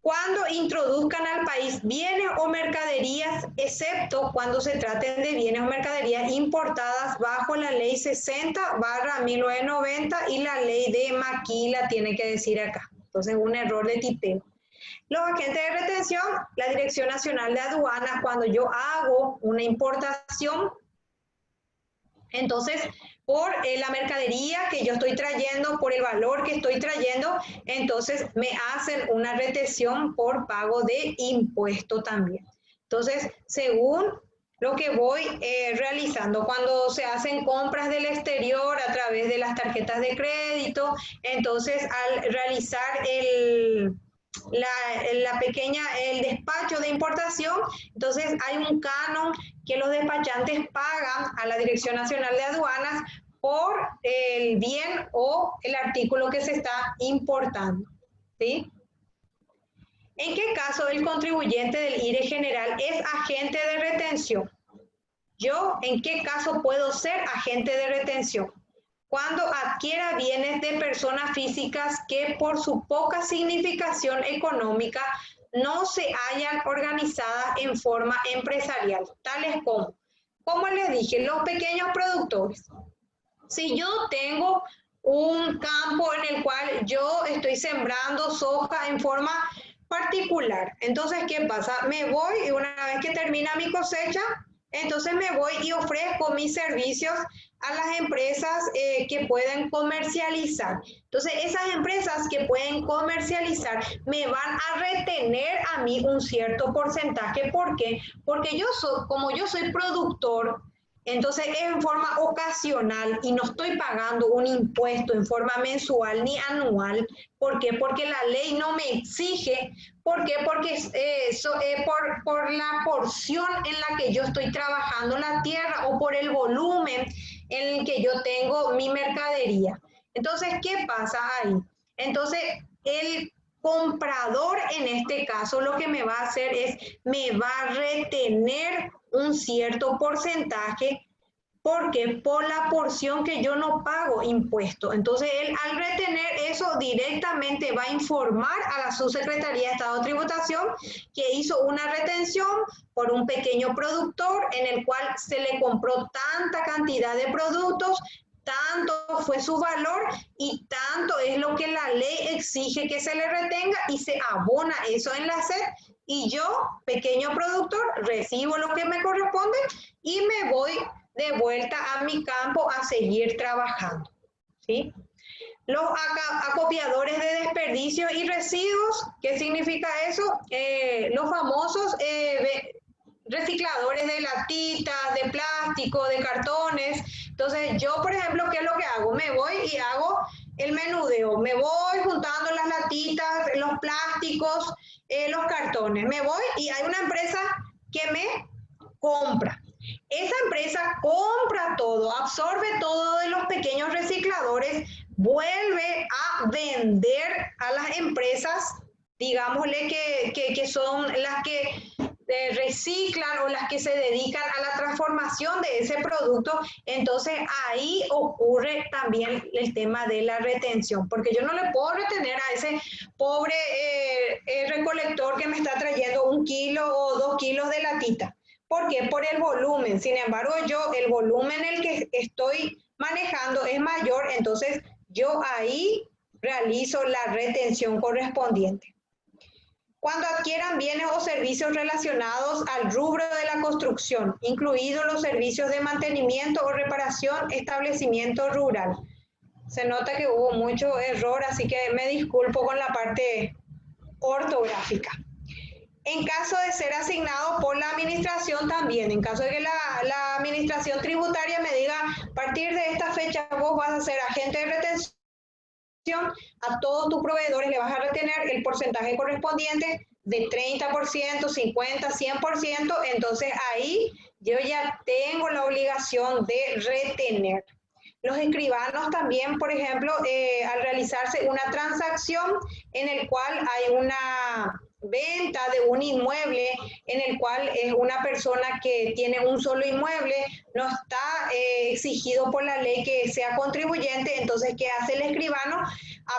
cuando introduzcan al país bienes o mercaderías, excepto cuando se traten de bienes o mercaderías importadas bajo la ley 60/1990 y la ley de Maquila tiene que decir acá. Entonces, un error de tipeo. Los agentes de retención, la Dirección Nacional de Aduanas, cuando yo hago una importación, entonces, por la mercadería que yo estoy trayendo, por el valor que estoy trayendo, entonces me hacen una retención por pago de impuesto también. Entonces, según lo que voy realizando, cuando se hacen compras del exterior a través de las tarjetas de crédito, entonces al realizar el despacho de importación, entonces hay un canon que los despachantes pagan a la Dirección Nacional de Aduanas por el bien o el artículo que se está importando, ¿sí? ¿En qué caso el contribuyente del IRE general es agente de retención? Yo, ¿en qué caso puedo ser agente de retención? Cuando adquiera bienes de personas físicas que por su poca significación económica no se hayan organizadas en forma empresarial, tales como les dije, los pequeños productores. Si yo tengo un campo en el cual yo estoy sembrando soja en forma particular, entonces, ¿qué pasa? Me voy y una vez que termina mi cosecha, entonces me voy y ofrezco mis servicios a las empresas que pueden comercializar. Entonces, esas empresas que pueden comercializar me van a retener a mí un cierto porcentaje. ¿Por qué? Porque como yo soy productor, entonces es en forma ocasional y no estoy pagando un impuesto en forma mensual ni anual. ¿Por qué? Porque la ley no me exige. ¿Por qué? Porque por la porción en la que yo estoy trabajando la tierra o por el volumen en el que yo tengo mi mercadería. Entonces, ¿qué pasa ahí? Entonces, el comprador en este caso lo que me va a hacer es, me va a retener un cierto porcentaje porque por la porción que yo no pago impuesto. Entonces, él al retener eso directamente va a informar a la Subsecretaría de Estado de Tributación que hizo una retención por un pequeño productor en el cual se le compró tanta cantidad de productos, tanto fue su valor y tanto es lo que la ley exige que se le retenga y se abona eso en la SED y yo, pequeño productor, recibo lo que me corresponde y me voy de vuelta a mi campo a seguir trabajando, ¿sí? Los acopiadores de desperdicios y residuos, ¿qué significa eso? Los famosos recicladores de latitas, de plástico, de cartones. Entonces, yo, por ejemplo, ¿qué es lo que hago? Me voy y hago el menudeo. Me voy juntando las latitas, los plásticos, los cartones. Me voy y hay una empresa que me compra. Esa empresa compra todo, absorbe todo de los pequeños recicladores, vuelve a vender a las empresas, digámosle que son las que reciclan o las que se dedican a la transformación de ese producto. Entonces ahí ocurre también el tema de la retención, porque yo no le puedo retener a ese pobre recolector que me está trayendo 1 kilo o 2 kilos de latita. ¿Por qué? Por el volumen. Sin embargo, yo el volumen en el que estoy manejando es mayor, entonces yo ahí realizo la retención correspondiente. Cuando adquieran bienes o servicios relacionados al rubro de la construcción, incluidos los servicios de mantenimiento o reparación, establecimiento rural. Se nota que hubo mucho error, así que me disculpo con la parte ortográfica. En caso de ser asignado por la administración también, en caso de que la administración tributaria me diga, a partir de esta fecha vos vas a ser agente de retención, a todos tus proveedores le vas a retener el porcentaje correspondiente de 30%, 50%, 100%, entonces ahí yo ya tengo la obligación de retener. Los escribanos también, por ejemplo, al realizarse una transacción en el cual hay una venta de un inmueble en el cual es una persona que tiene un solo inmueble, no está exigido por la ley que sea contribuyente, entonces, ¿qué hace el escribano?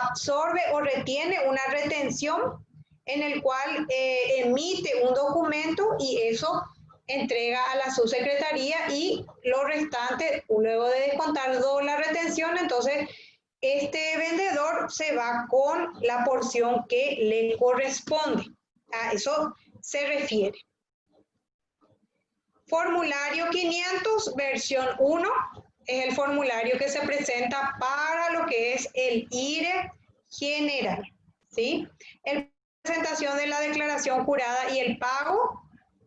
Absorbe o retiene una retención en el cual emite un documento y eso entrega a la subsecretaría y lo restante, luego de descontar la retención, entonces este vendedor se va con la porción que le corresponde. A eso se refiere. Formulario 500, versión 1, es el formulario que se presenta para lo que es el IRE general, ¿sí? La presentación de la declaración jurada y el pago.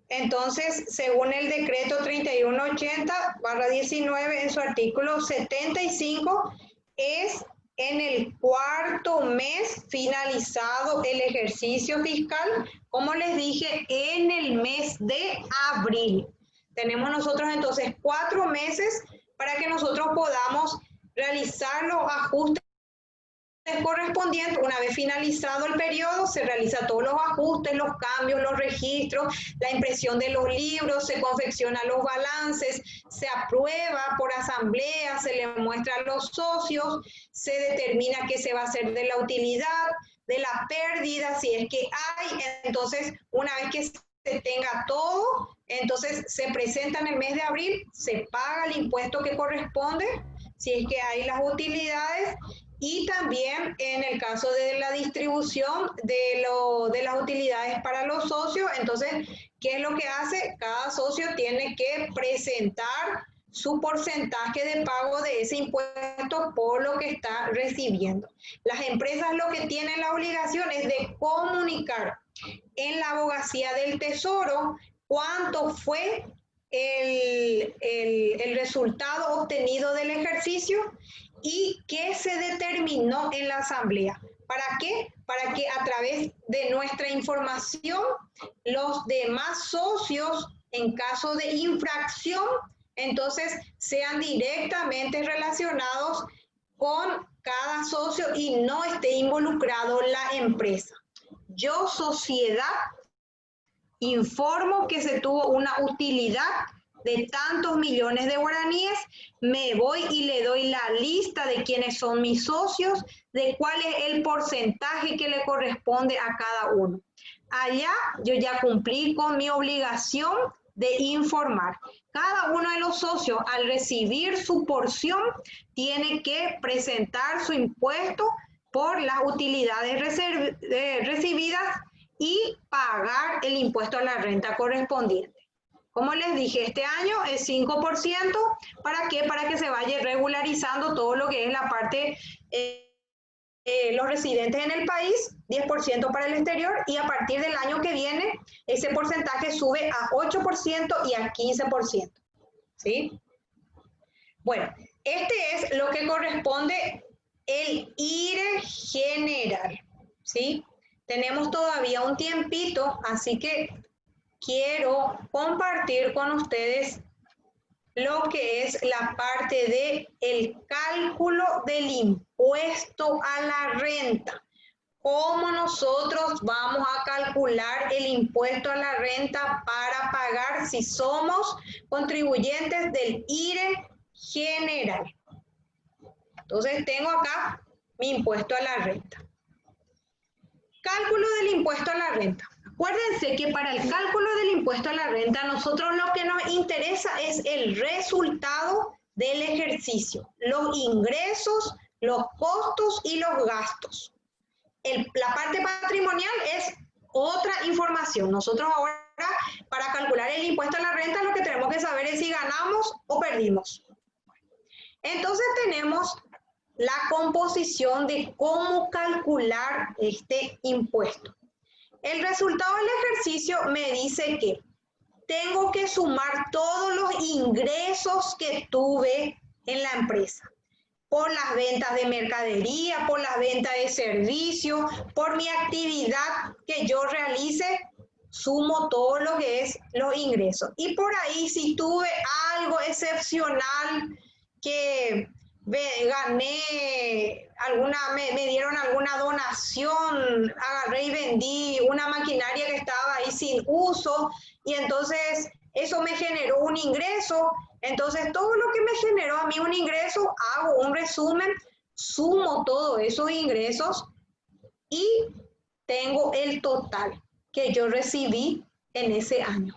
Entonces, según el decreto 3180/19 en su artículo 75, es en el cuarto mes finalizado el ejercicio fiscal, como les dije, en el mes de abril. Tenemos nosotros entonces 4 meses para que nosotros podamos realizar los ajustes correspondiente. Una vez finalizado el periodo, se realizan todos los ajustes, los cambios, los registros, la impresión de los libros, se confeccionan los balances, se aprueba por asamblea, se le muestra a los socios, se determina qué se va a hacer de la utilidad, de la pérdida, si es que hay. Entonces, una vez que se tenga todo, entonces se presenta en el mes de abril, se paga el impuesto que corresponde, si es que hay las utilidades. Y también en el caso de la distribución de las utilidades para los socios, entonces, ¿qué es lo que hace? Cada socio tiene que presentar su porcentaje de pago de ese impuesto por lo que está recibiendo. Las empresas lo que tienen la obligación es de comunicar en la abogacía del Tesoro cuánto fue el resultado obtenido del ejercicio y qué se determinó en la asamblea. ¿Para qué? Para que a través de nuestra información los demás socios, en caso de infracción, entonces sean directamente relacionados con cada socio y no esté involucrado la empresa. Yo, sociedad, informo que se tuvo una utilidad de tantos millones de guaraníes, me voy y le doy la lista de quiénes son mis socios, de cuál es el porcentaje que le corresponde a cada uno. Allá yo ya cumplí con mi obligación de informar. Cada uno de los socios, al recibir su porción, tiene que presentar su impuesto por las utilidades recibidas y pagar el impuesto a la renta correspondiente. Como les dije, este año es 5%. ¿Para qué? Para que se vaya regularizando todo lo que es la parte los residentes en el país, 10% para el exterior, y a partir del año que viene, ese porcentaje sube a 8% y a 15%. ¿Sí? Bueno, este es lo que corresponde el IRE general. ¿Sí? Tenemos todavía un tiempito, así que quiero compartir con ustedes lo que es la parte de el cálculo del impuesto a la renta. ¿Cómo nosotros vamos a calcular el impuesto a la renta para pagar si somos contribuyentes del IRE general? Entonces tengo acá mi impuesto a la renta. Cálculo del impuesto a la renta. Acuérdense que para el cálculo del impuesto a la renta, nosotros lo que nos interesa es el resultado del ejercicio, los ingresos, los costos y los gastos. La parte patrimonial es otra información. Nosotros ahora, para calcular el impuesto a la renta, lo que tenemos que saber es si ganamos o perdimos. Entonces tenemos la composición de cómo calcular este impuesto. El resultado del ejercicio me dice que tengo que sumar todos los ingresos que tuve en la empresa, por las ventas de mercadería, por las ventas de servicios, por mi actividad que yo realice, sumo todo lo que es los ingresos. Y por ahí, si tuve algo excepcional que gané, me dieron alguna donación, agarré y vendí una maquinaria que estaba ahí sin uso, y entonces eso me generó un ingreso. Entonces, todo lo que me generó a mí un ingreso, hago un resumen, sumo todos esos ingresos y tengo el total que yo recibí en ese año.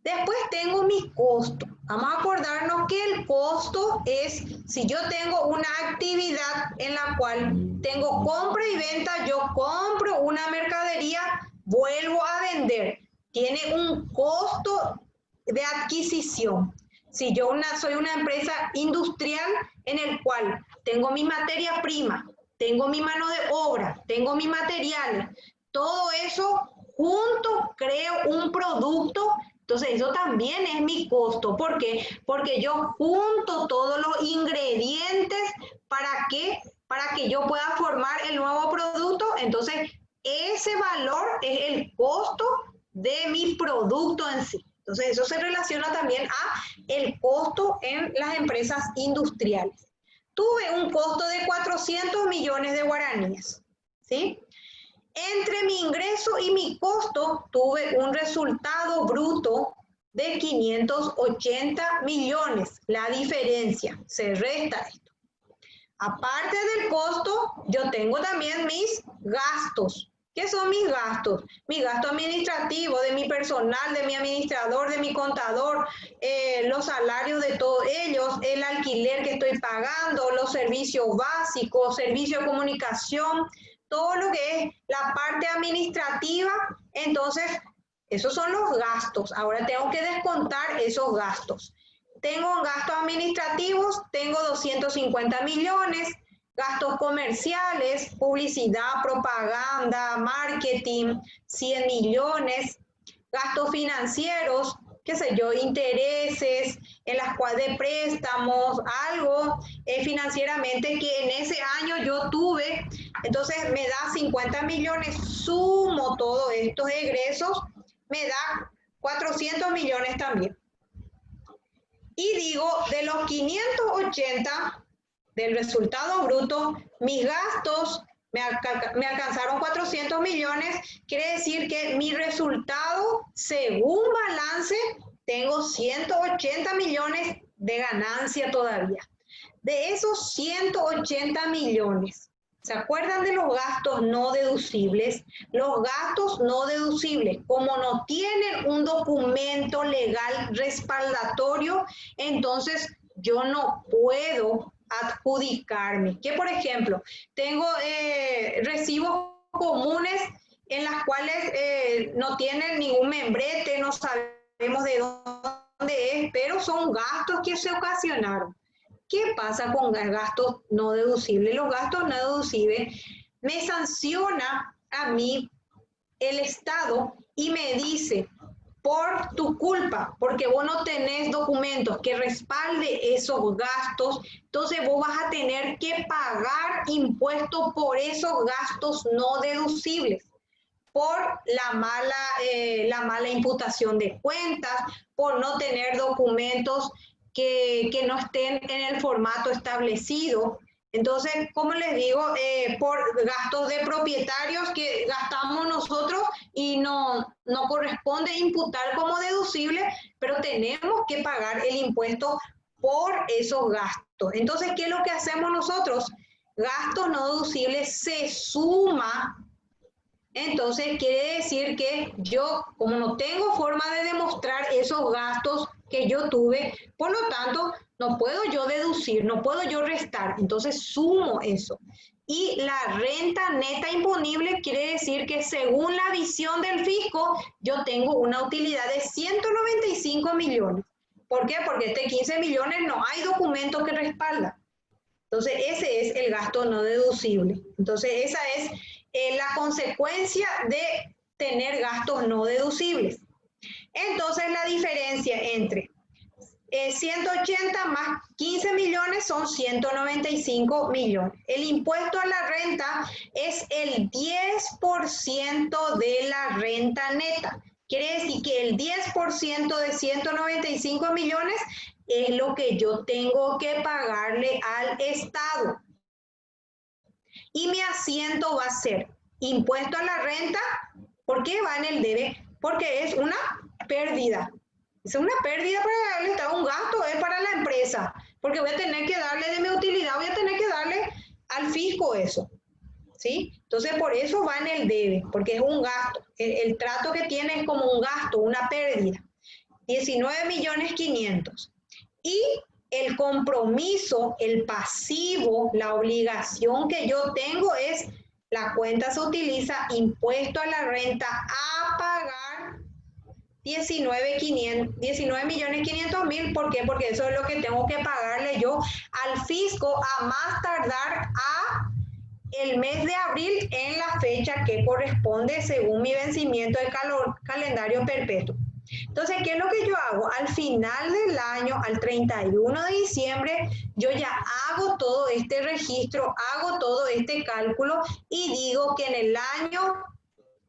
Después tengo mi costo. Vamos a acordarnos que el costo es si yo tengo una actividad en la cual tengo compra y venta, yo compro una mercadería, vuelvo a vender. Tiene un costo de adquisición. Si yo soy una empresa industrial en el cual tengo mi materia prima, tengo mi mano de obra, tengo mis materiales, todo eso junto creo un producto. Entonces, eso también es mi costo. ¿Por qué? Porque yo junto todos los ingredientes ¿para qué? Para que yo pueda formar el nuevo producto. Entonces, ese valor es el costo de mi producto en sí. Entonces, eso se relaciona también a el costo en las empresas industriales. Tuve un costo de 400 millones de guaraníes, ¿sí? Entre mi ingreso y mi costo tuve un resultado bruto de 580 millones. La diferencia, se resta esto. Aparte del costo, yo tengo también mis gastos. ¿Qué son mis gastos? Mi gasto administrativo, de mi personal, de mi administrador, de mi contador, los salarios de todos ellos, el alquiler que estoy pagando, los servicios básicos, servicio de comunicación, todo lo que es la parte administrativa. Entonces, esos son los gastos. Ahora tengo que descontar esos gastos. Tengo gastos administrativos, tengo 250 millones, gastos comerciales, publicidad, propaganda, marketing, 100 millones, gastos financieros, qué sé yo, intereses, en las cuales de préstamos, algo financieramente que en ese año yo tuve. Entonces me da 50 millones, sumo todos estos egresos, me da 400 millones también. Y digo, de los 580 del resultado bruto, mis gastos me alcanzaron 400 millones, quiere decir que mi resultado, según balance, tengo 180 millones de ganancia todavía. De esos 180 millones, ¿se acuerdan de los gastos no deducibles? Los gastos no deducibles, como no tienen un documento legal respaldatorio, entonces yo no puedo adjudicarme. Que, por ejemplo, tengo recibos comunes en las cuales no tienen ningún membrete, no sabemos de dónde es, pero son gastos que se ocasionaron. ¿Qué pasa con gastos no deducibles? Los gastos no deducibles me sanciona a mí el Estado y me dice, por tu culpa, porque vos no tenés documentos que respalde esos gastos, entonces vos vas a tener que pagar impuestos por esos gastos no deducibles, por la mala imputación de cuentas, por no tener documentos que no estén en el formato establecido. Entonces, como les digo, por gastos de propietarios que gastamos nosotros y no corresponde imputar como deducible, pero tenemos que pagar el impuesto por esos gastos. Entonces, ¿qué es lo que hacemos nosotros? Gastos no deducibles se suma. Entonces, quiere decir que yo, como no tengo forma de demostrar esos gastos que yo tuve, por lo tanto, no puedo yo deducir, no puedo yo restar, entonces sumo eso. Y la renta neta imponible quiere decir que según la visión del fisco, yo tengo una utilidad de 195 millones. ¿Por qué? Porque este 15 millones no hay documento que respalda. Entonces, ese es el gasto no deducible. Entonces, esa es la consecuencia de tener gastos no deducibles. Entonces, la diferencia entre 180 más 15 millones son 195 millones. El impuesto a la renta es el 10% de la renta neta. Quiere decir que el 10% de 195 millones es lo que yo tengo que pagarle al Estado. Y mi asiento va a ser impuesto a la renta. ¿Por qué va en el debe? Porque es una pérdida. Es una pérdida para el Estado, un gasto es para la empresa, porque voy a tener que darle de mi utilidad, voy a tener que darle al fisco eso. ¿sí? Entonces, por eso va en el debe, porque es un gasto. El trato que tiene es como un gasto, una pérdida. 19.500.000. Y el compromiso, el pasivo, la obligación que yo tengo es, la cuenta se utiliza impuesto a la renta a pagar 19.500.000. ¿Por qué? Porque eso es lo que tengo que pagarle yo al fisco a más tardar a el mes de abril en la fecha que corresponde según mi vencimiento de calendario perpetuo. Entonces, ¿qué es lo que yo hago? Al final del año, al 31 de diciembre, yo ya hago todo este registro, hago todo este cálculo y digo que en el año,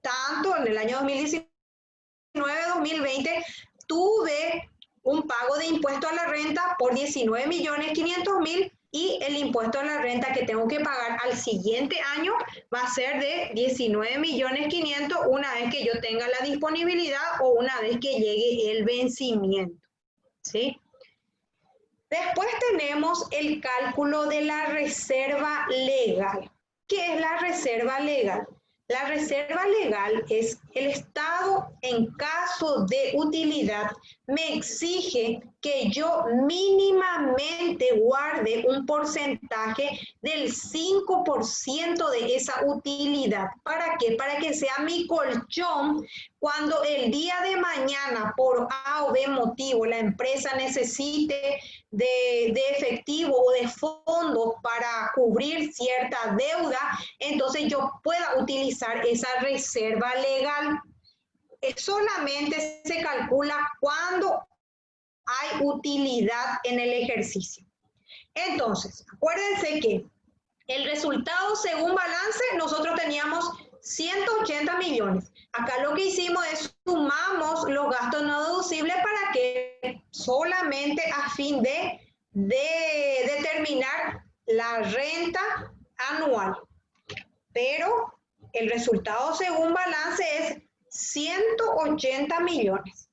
tanto en el año 2019-2020, tuve un pago de impuesto a la renta por 19.500.000 y el impuesto a la renta que tengo que pagar al siguiente año va a ser de 19.500.000 una vez que yo tenga la disponibilidad o una vez que llegue el vencimiento, ¿sí? Después tenemos el cálculo de la reserva legal. ¿Qué es la reserva legal? La reserva legal es el Estado en caso de utilidad me exige que yo mínimamente guarde un porcentaje del 5% de esa utilidad. ¿Para qué? Para que sea mi colchón cuando el día de mañana por A o B motivo la empresa necesite de efectivo o de fondos para cubrir cierta deuda, entonces yo pueda utilizar esa reserva legal. Solamente se calcula cuando hay utilidad en el ejercicio. Entonces, acuérdense que el resultado según balance, nosotros teníamos 180 millones. Acá lo que hicimos es sumamos los gastos no deducibles para que solamente a fin de determinar la renta anual. Pero el resultado según balance es 180 millones.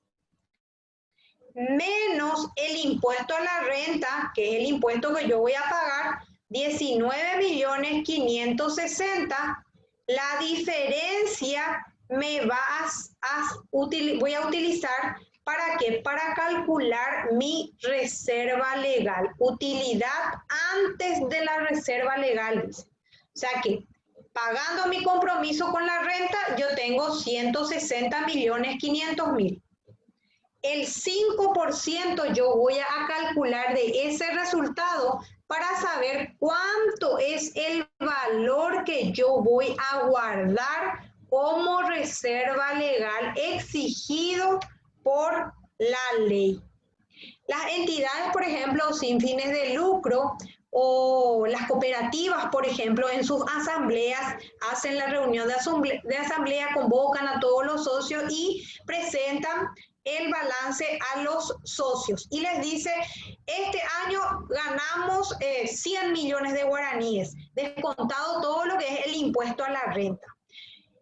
Menos el impuesto a la renta, que es el impuesto que yo voy a pagar, 19.560.000. La diferencia me va voy a utilizar, ¿para qué? Para calcular mi reserva legal. Utilidad antes de la reserva legal. O sea que, pagando mi compromiso con la renta, yo tengo 160.500.000. El 5% yo voy a calcular de ese resultado para saber cuánto es el valor que yo voy a guardar como reserva legal exigido por la ley. Las entidades, por ejemplo, sin fines de lucro o las cooperativas, por ejemplo, en sus asambleas hacen la reunión de asamblea, convocan a todos los socios y presentan el balance a los socios y les dice, este año ganamos 100 millones de guaraníes, descontado todo lo que es el impuesto a la renta.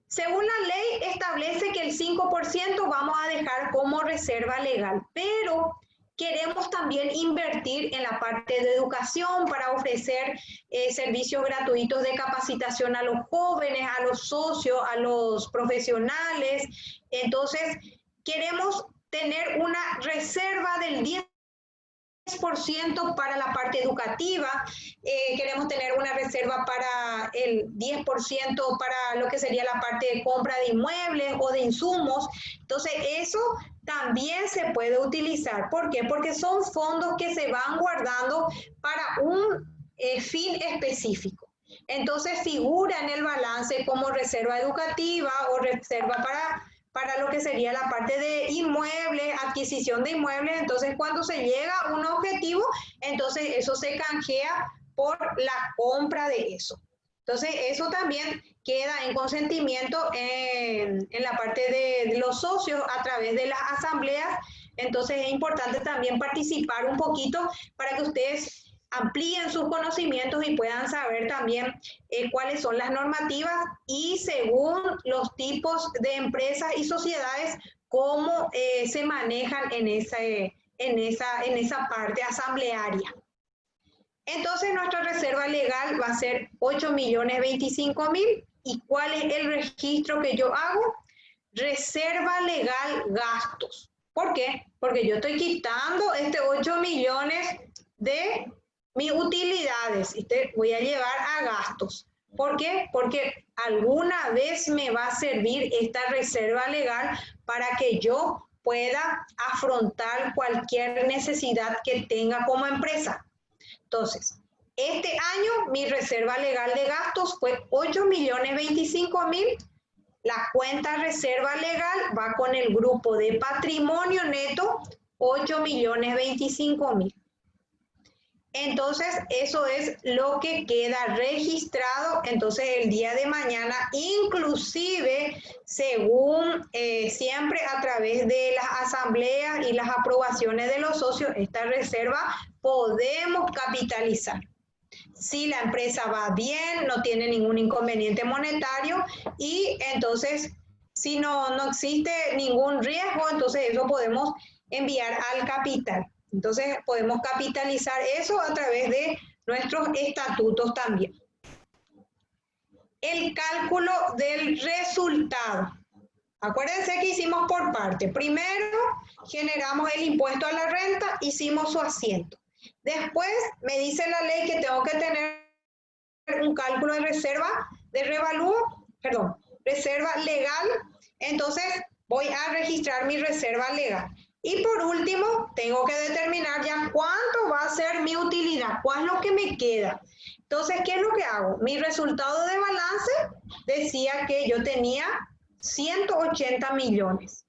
Según la ley establece que el 5% vamos a dejar como reserva legal, pero queremos también invertir en la parte de educación para ofrecer servicios gratuitos de capacitación a los jóvenes, a los socios, a los profesionales. Entonces, queremos tener una reserva del 10% para la parte educativa, queremos tener una reserva para el 10% para lo que sería la parte de compra de inmuebles o de insumos. Entonces, eso también se puede utilizar. ¿Por qué? Porque son fondos que se van guardando para un fin específico. Entonces, figura en el balance como reserva educativa o reserva para lo que sería la parte de inmuebles, adquisición de inmuebles. Entonces, cuando se llega a un objetivo, entonces eso se canjea por la compra de eso. Entonces, eso también queda en consentimiento en la parte de los socios a través de las asambleas. Entonces, es importante también participar un poquito para que ustedes amplíen sus conocimientos y puedan saber también cuáles son las normativas y según los tipos de empresas y sociedades, cómo se manejan en esa parte asamblearia. Entonces nuestra reserva legal va a ser 8.025.000. ¿Y cuál es el registro que yo hago? Reserva legal gastos. ¿Por qué? Porque yo estoy quitando 8 millones de mis utilidades y te voy a llevar a gastos. ¿Por qué? Porque alguna vez me va a servir esta reserva legal para que yo pueda afrontar cualquier necesidad que tenga como empresa. Entonces, este año mi reserva legal de gastos fue 8.025.000. La cuenta reserva legal va con el grupo de patrimonio neto 8.025.000. Entonces, eso es lo que queda registrado. Entonces, el día de mañana, inclusive, según siempre a través de las asambleas y las aprobaciones de los socios, esta reserva podemos capitalizar. Si la empresa va bien, no tiene ningún inconveniente monetario y entonces, si no existe ningún riesgo, entonces eso podemos enviar al capital. Entonces podemos capitalizar eso a través de nuestros estatutos también. El cálculo del resultado. Acuérdense que hicimos por parte. Primero generamos el impuesto a la renta, hicimos su asiento. Después me dice la ley que tengo que tener un cálculo de reserva de revalúo, perdón, reserva legal. Entonces voy a registrar mi reserva legal. Y por último, tengo que determinar ya cuánto va a ser mi utilidad, cuál es lo que me queda. Entonces, ¿qué es lo que hago? Mi resultado de balance decía que yo tenía 180 millones.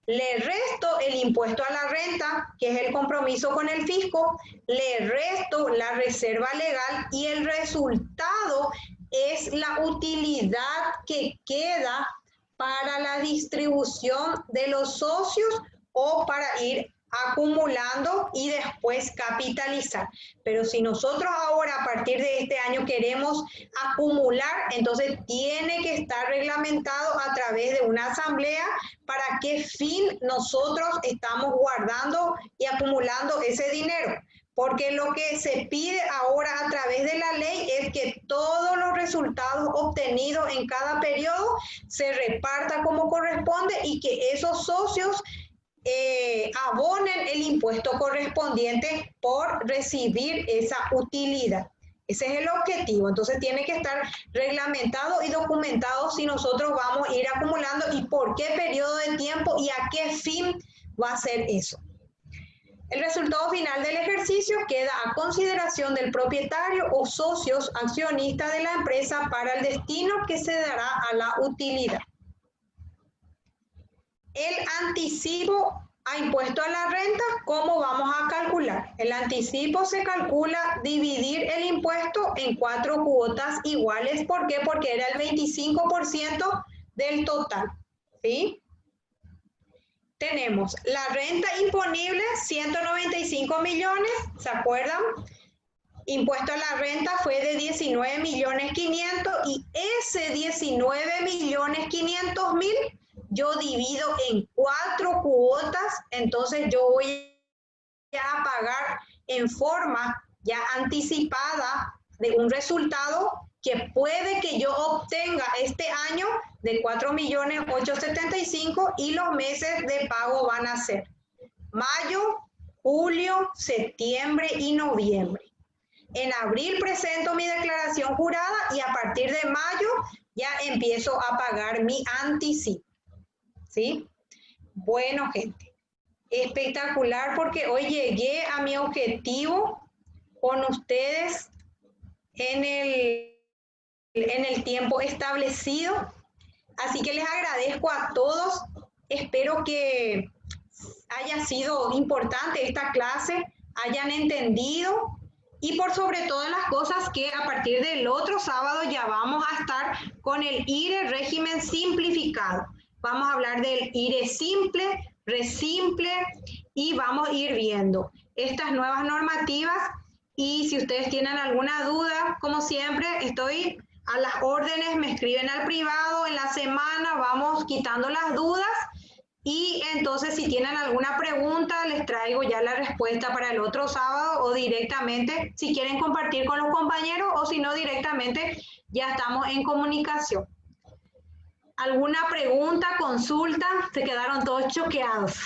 Le resto el impuesto a la renta, que es el compromiso con el fisco, le resto la reserva legal y el resultado es la utilidad que queda para la distribución de los socios o para ir acumulando y después capitalizar. Pero si nosotros ahora a partir de este año queremos acumular, entonces tiene que estar reglamentado a través de una asamblea para qué fin nosotros estamos guardando y acumulando ese dinero. Porque lo que se pide ahora a través de la ley es que todos los resultados obtenidos en cada periodo se reparta como corresponde y que esos socios abonen el impuesto correspondiente por recibir esa utilidad. Ese es el objetivo. Entonces tiene que estar reglamentado y documentado si nosotros vamos a ir acumulando y por qué periodo de tiempo y a qué fin va a ser eso. El resultado final del ejercicio queda a consideración del propietario o socios accionistas de la empresa para el destino que se dará a la utilidad. El anticipo a impuesto a la renta, ¿cómo vamos a calcular? El anticipo se calcula dividir el impuesto en 4 cuotas iguales. ¿Por qué? Porque era el 25% del total, ¿sí? Tenemos la renta imponible, 195 millones, ¿se acuerdan? Impuesto a la renta fue de 19.500.000 y ese 19.500.000 yo divido en 4 cuotas, entonces yo voy a pagar en forma ya anticipada de un resultado que puede que yo obtenga este año de 4.875.000 y los meses de pago van a ser mayo, julio, septiembre y noviembre. En abril presento mi declaración jurada y a partir de mayo ya empiezo a pagar mi anticipo. ¿Sí? Bueno, gente, espectacular porque hoy llegué a mi objetivo con ustedes en el tiempo establecido. Así que les agradezco a todos. Espero que haya sido importante esta clase, hayan entendido y por sobre todas las cosas que a partir del otro sábado ya vamos a estar con el IRE régimen simplificado. Vamos a hablar del IRE simple, resimple y vamos a ir viendo estas nuevas normativas y si ustedes tienen alguna duda, como siempre, estoy a las órdenes, me escriben al privado, en la semana vamos quitando las dudas Y entonces si tienen alguna pregunta, les traigo ya la respuesta para el otro sábado o directamente, si quieren compartir con los compañeros o si no directamente, ya estamos en comunicación. ¿Alguna pregunta, consulta? Se quedaron todos choqueados.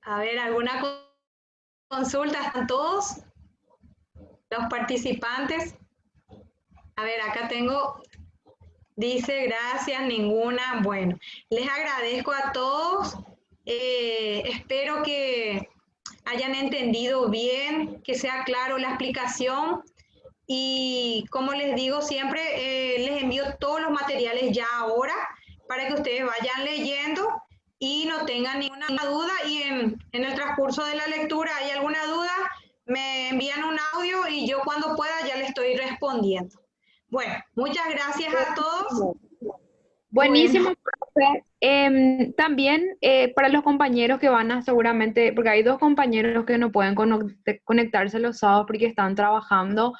A ver, ¿alguna consulta? ¿Están todos los participantes? A ver, acá tengo, dice gracias, ninguna. Bueno, les agradezco a todos. Espero que hayan entendido bien, que sea claro la explicación. Y como les digo siempre, les envío todos los materiales ya ahora para que ustedes vayan leyendo y no tengan ninguna duda. Y en el transcurso de la lectura hay alguna duda, me envían un audio y yo cuando pueda ya les estoy respondiendo. Bueno, muchas gracias a todos. Buenísimo, Bueno, profe. También para los compañeros que van a seguramente, porque hay dos compañeros que no pueden conectarse los sábados porque están trabajando,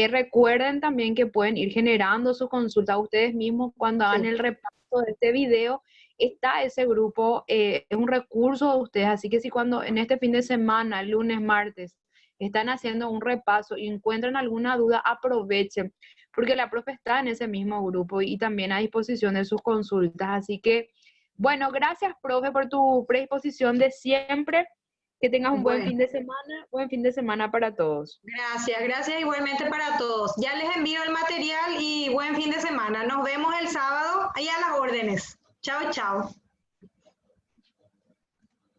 recuerden también que pueden ir generando sus consultas ustedes mismos cuando hagan sí. el repaso de este video. Está ese grupo, es un recurso de ustedes, así que si cuando en este fin de semana, lunes, martes, están haciendo un repaso y encuentran alguna duda, aprovechen, porque la profe está en ese mismo grupo y también a disposición de sus consultas. Así que, bueno, gracias, profe, por tu predisposición de siempre. Que tengas un Bueno, buen fin de semana para todos. gracias, gracias igualmente para todos. Ya les envío el material y buen fin de semana. Nos vemos el sábado ahí a las órdenes. Chao, chao.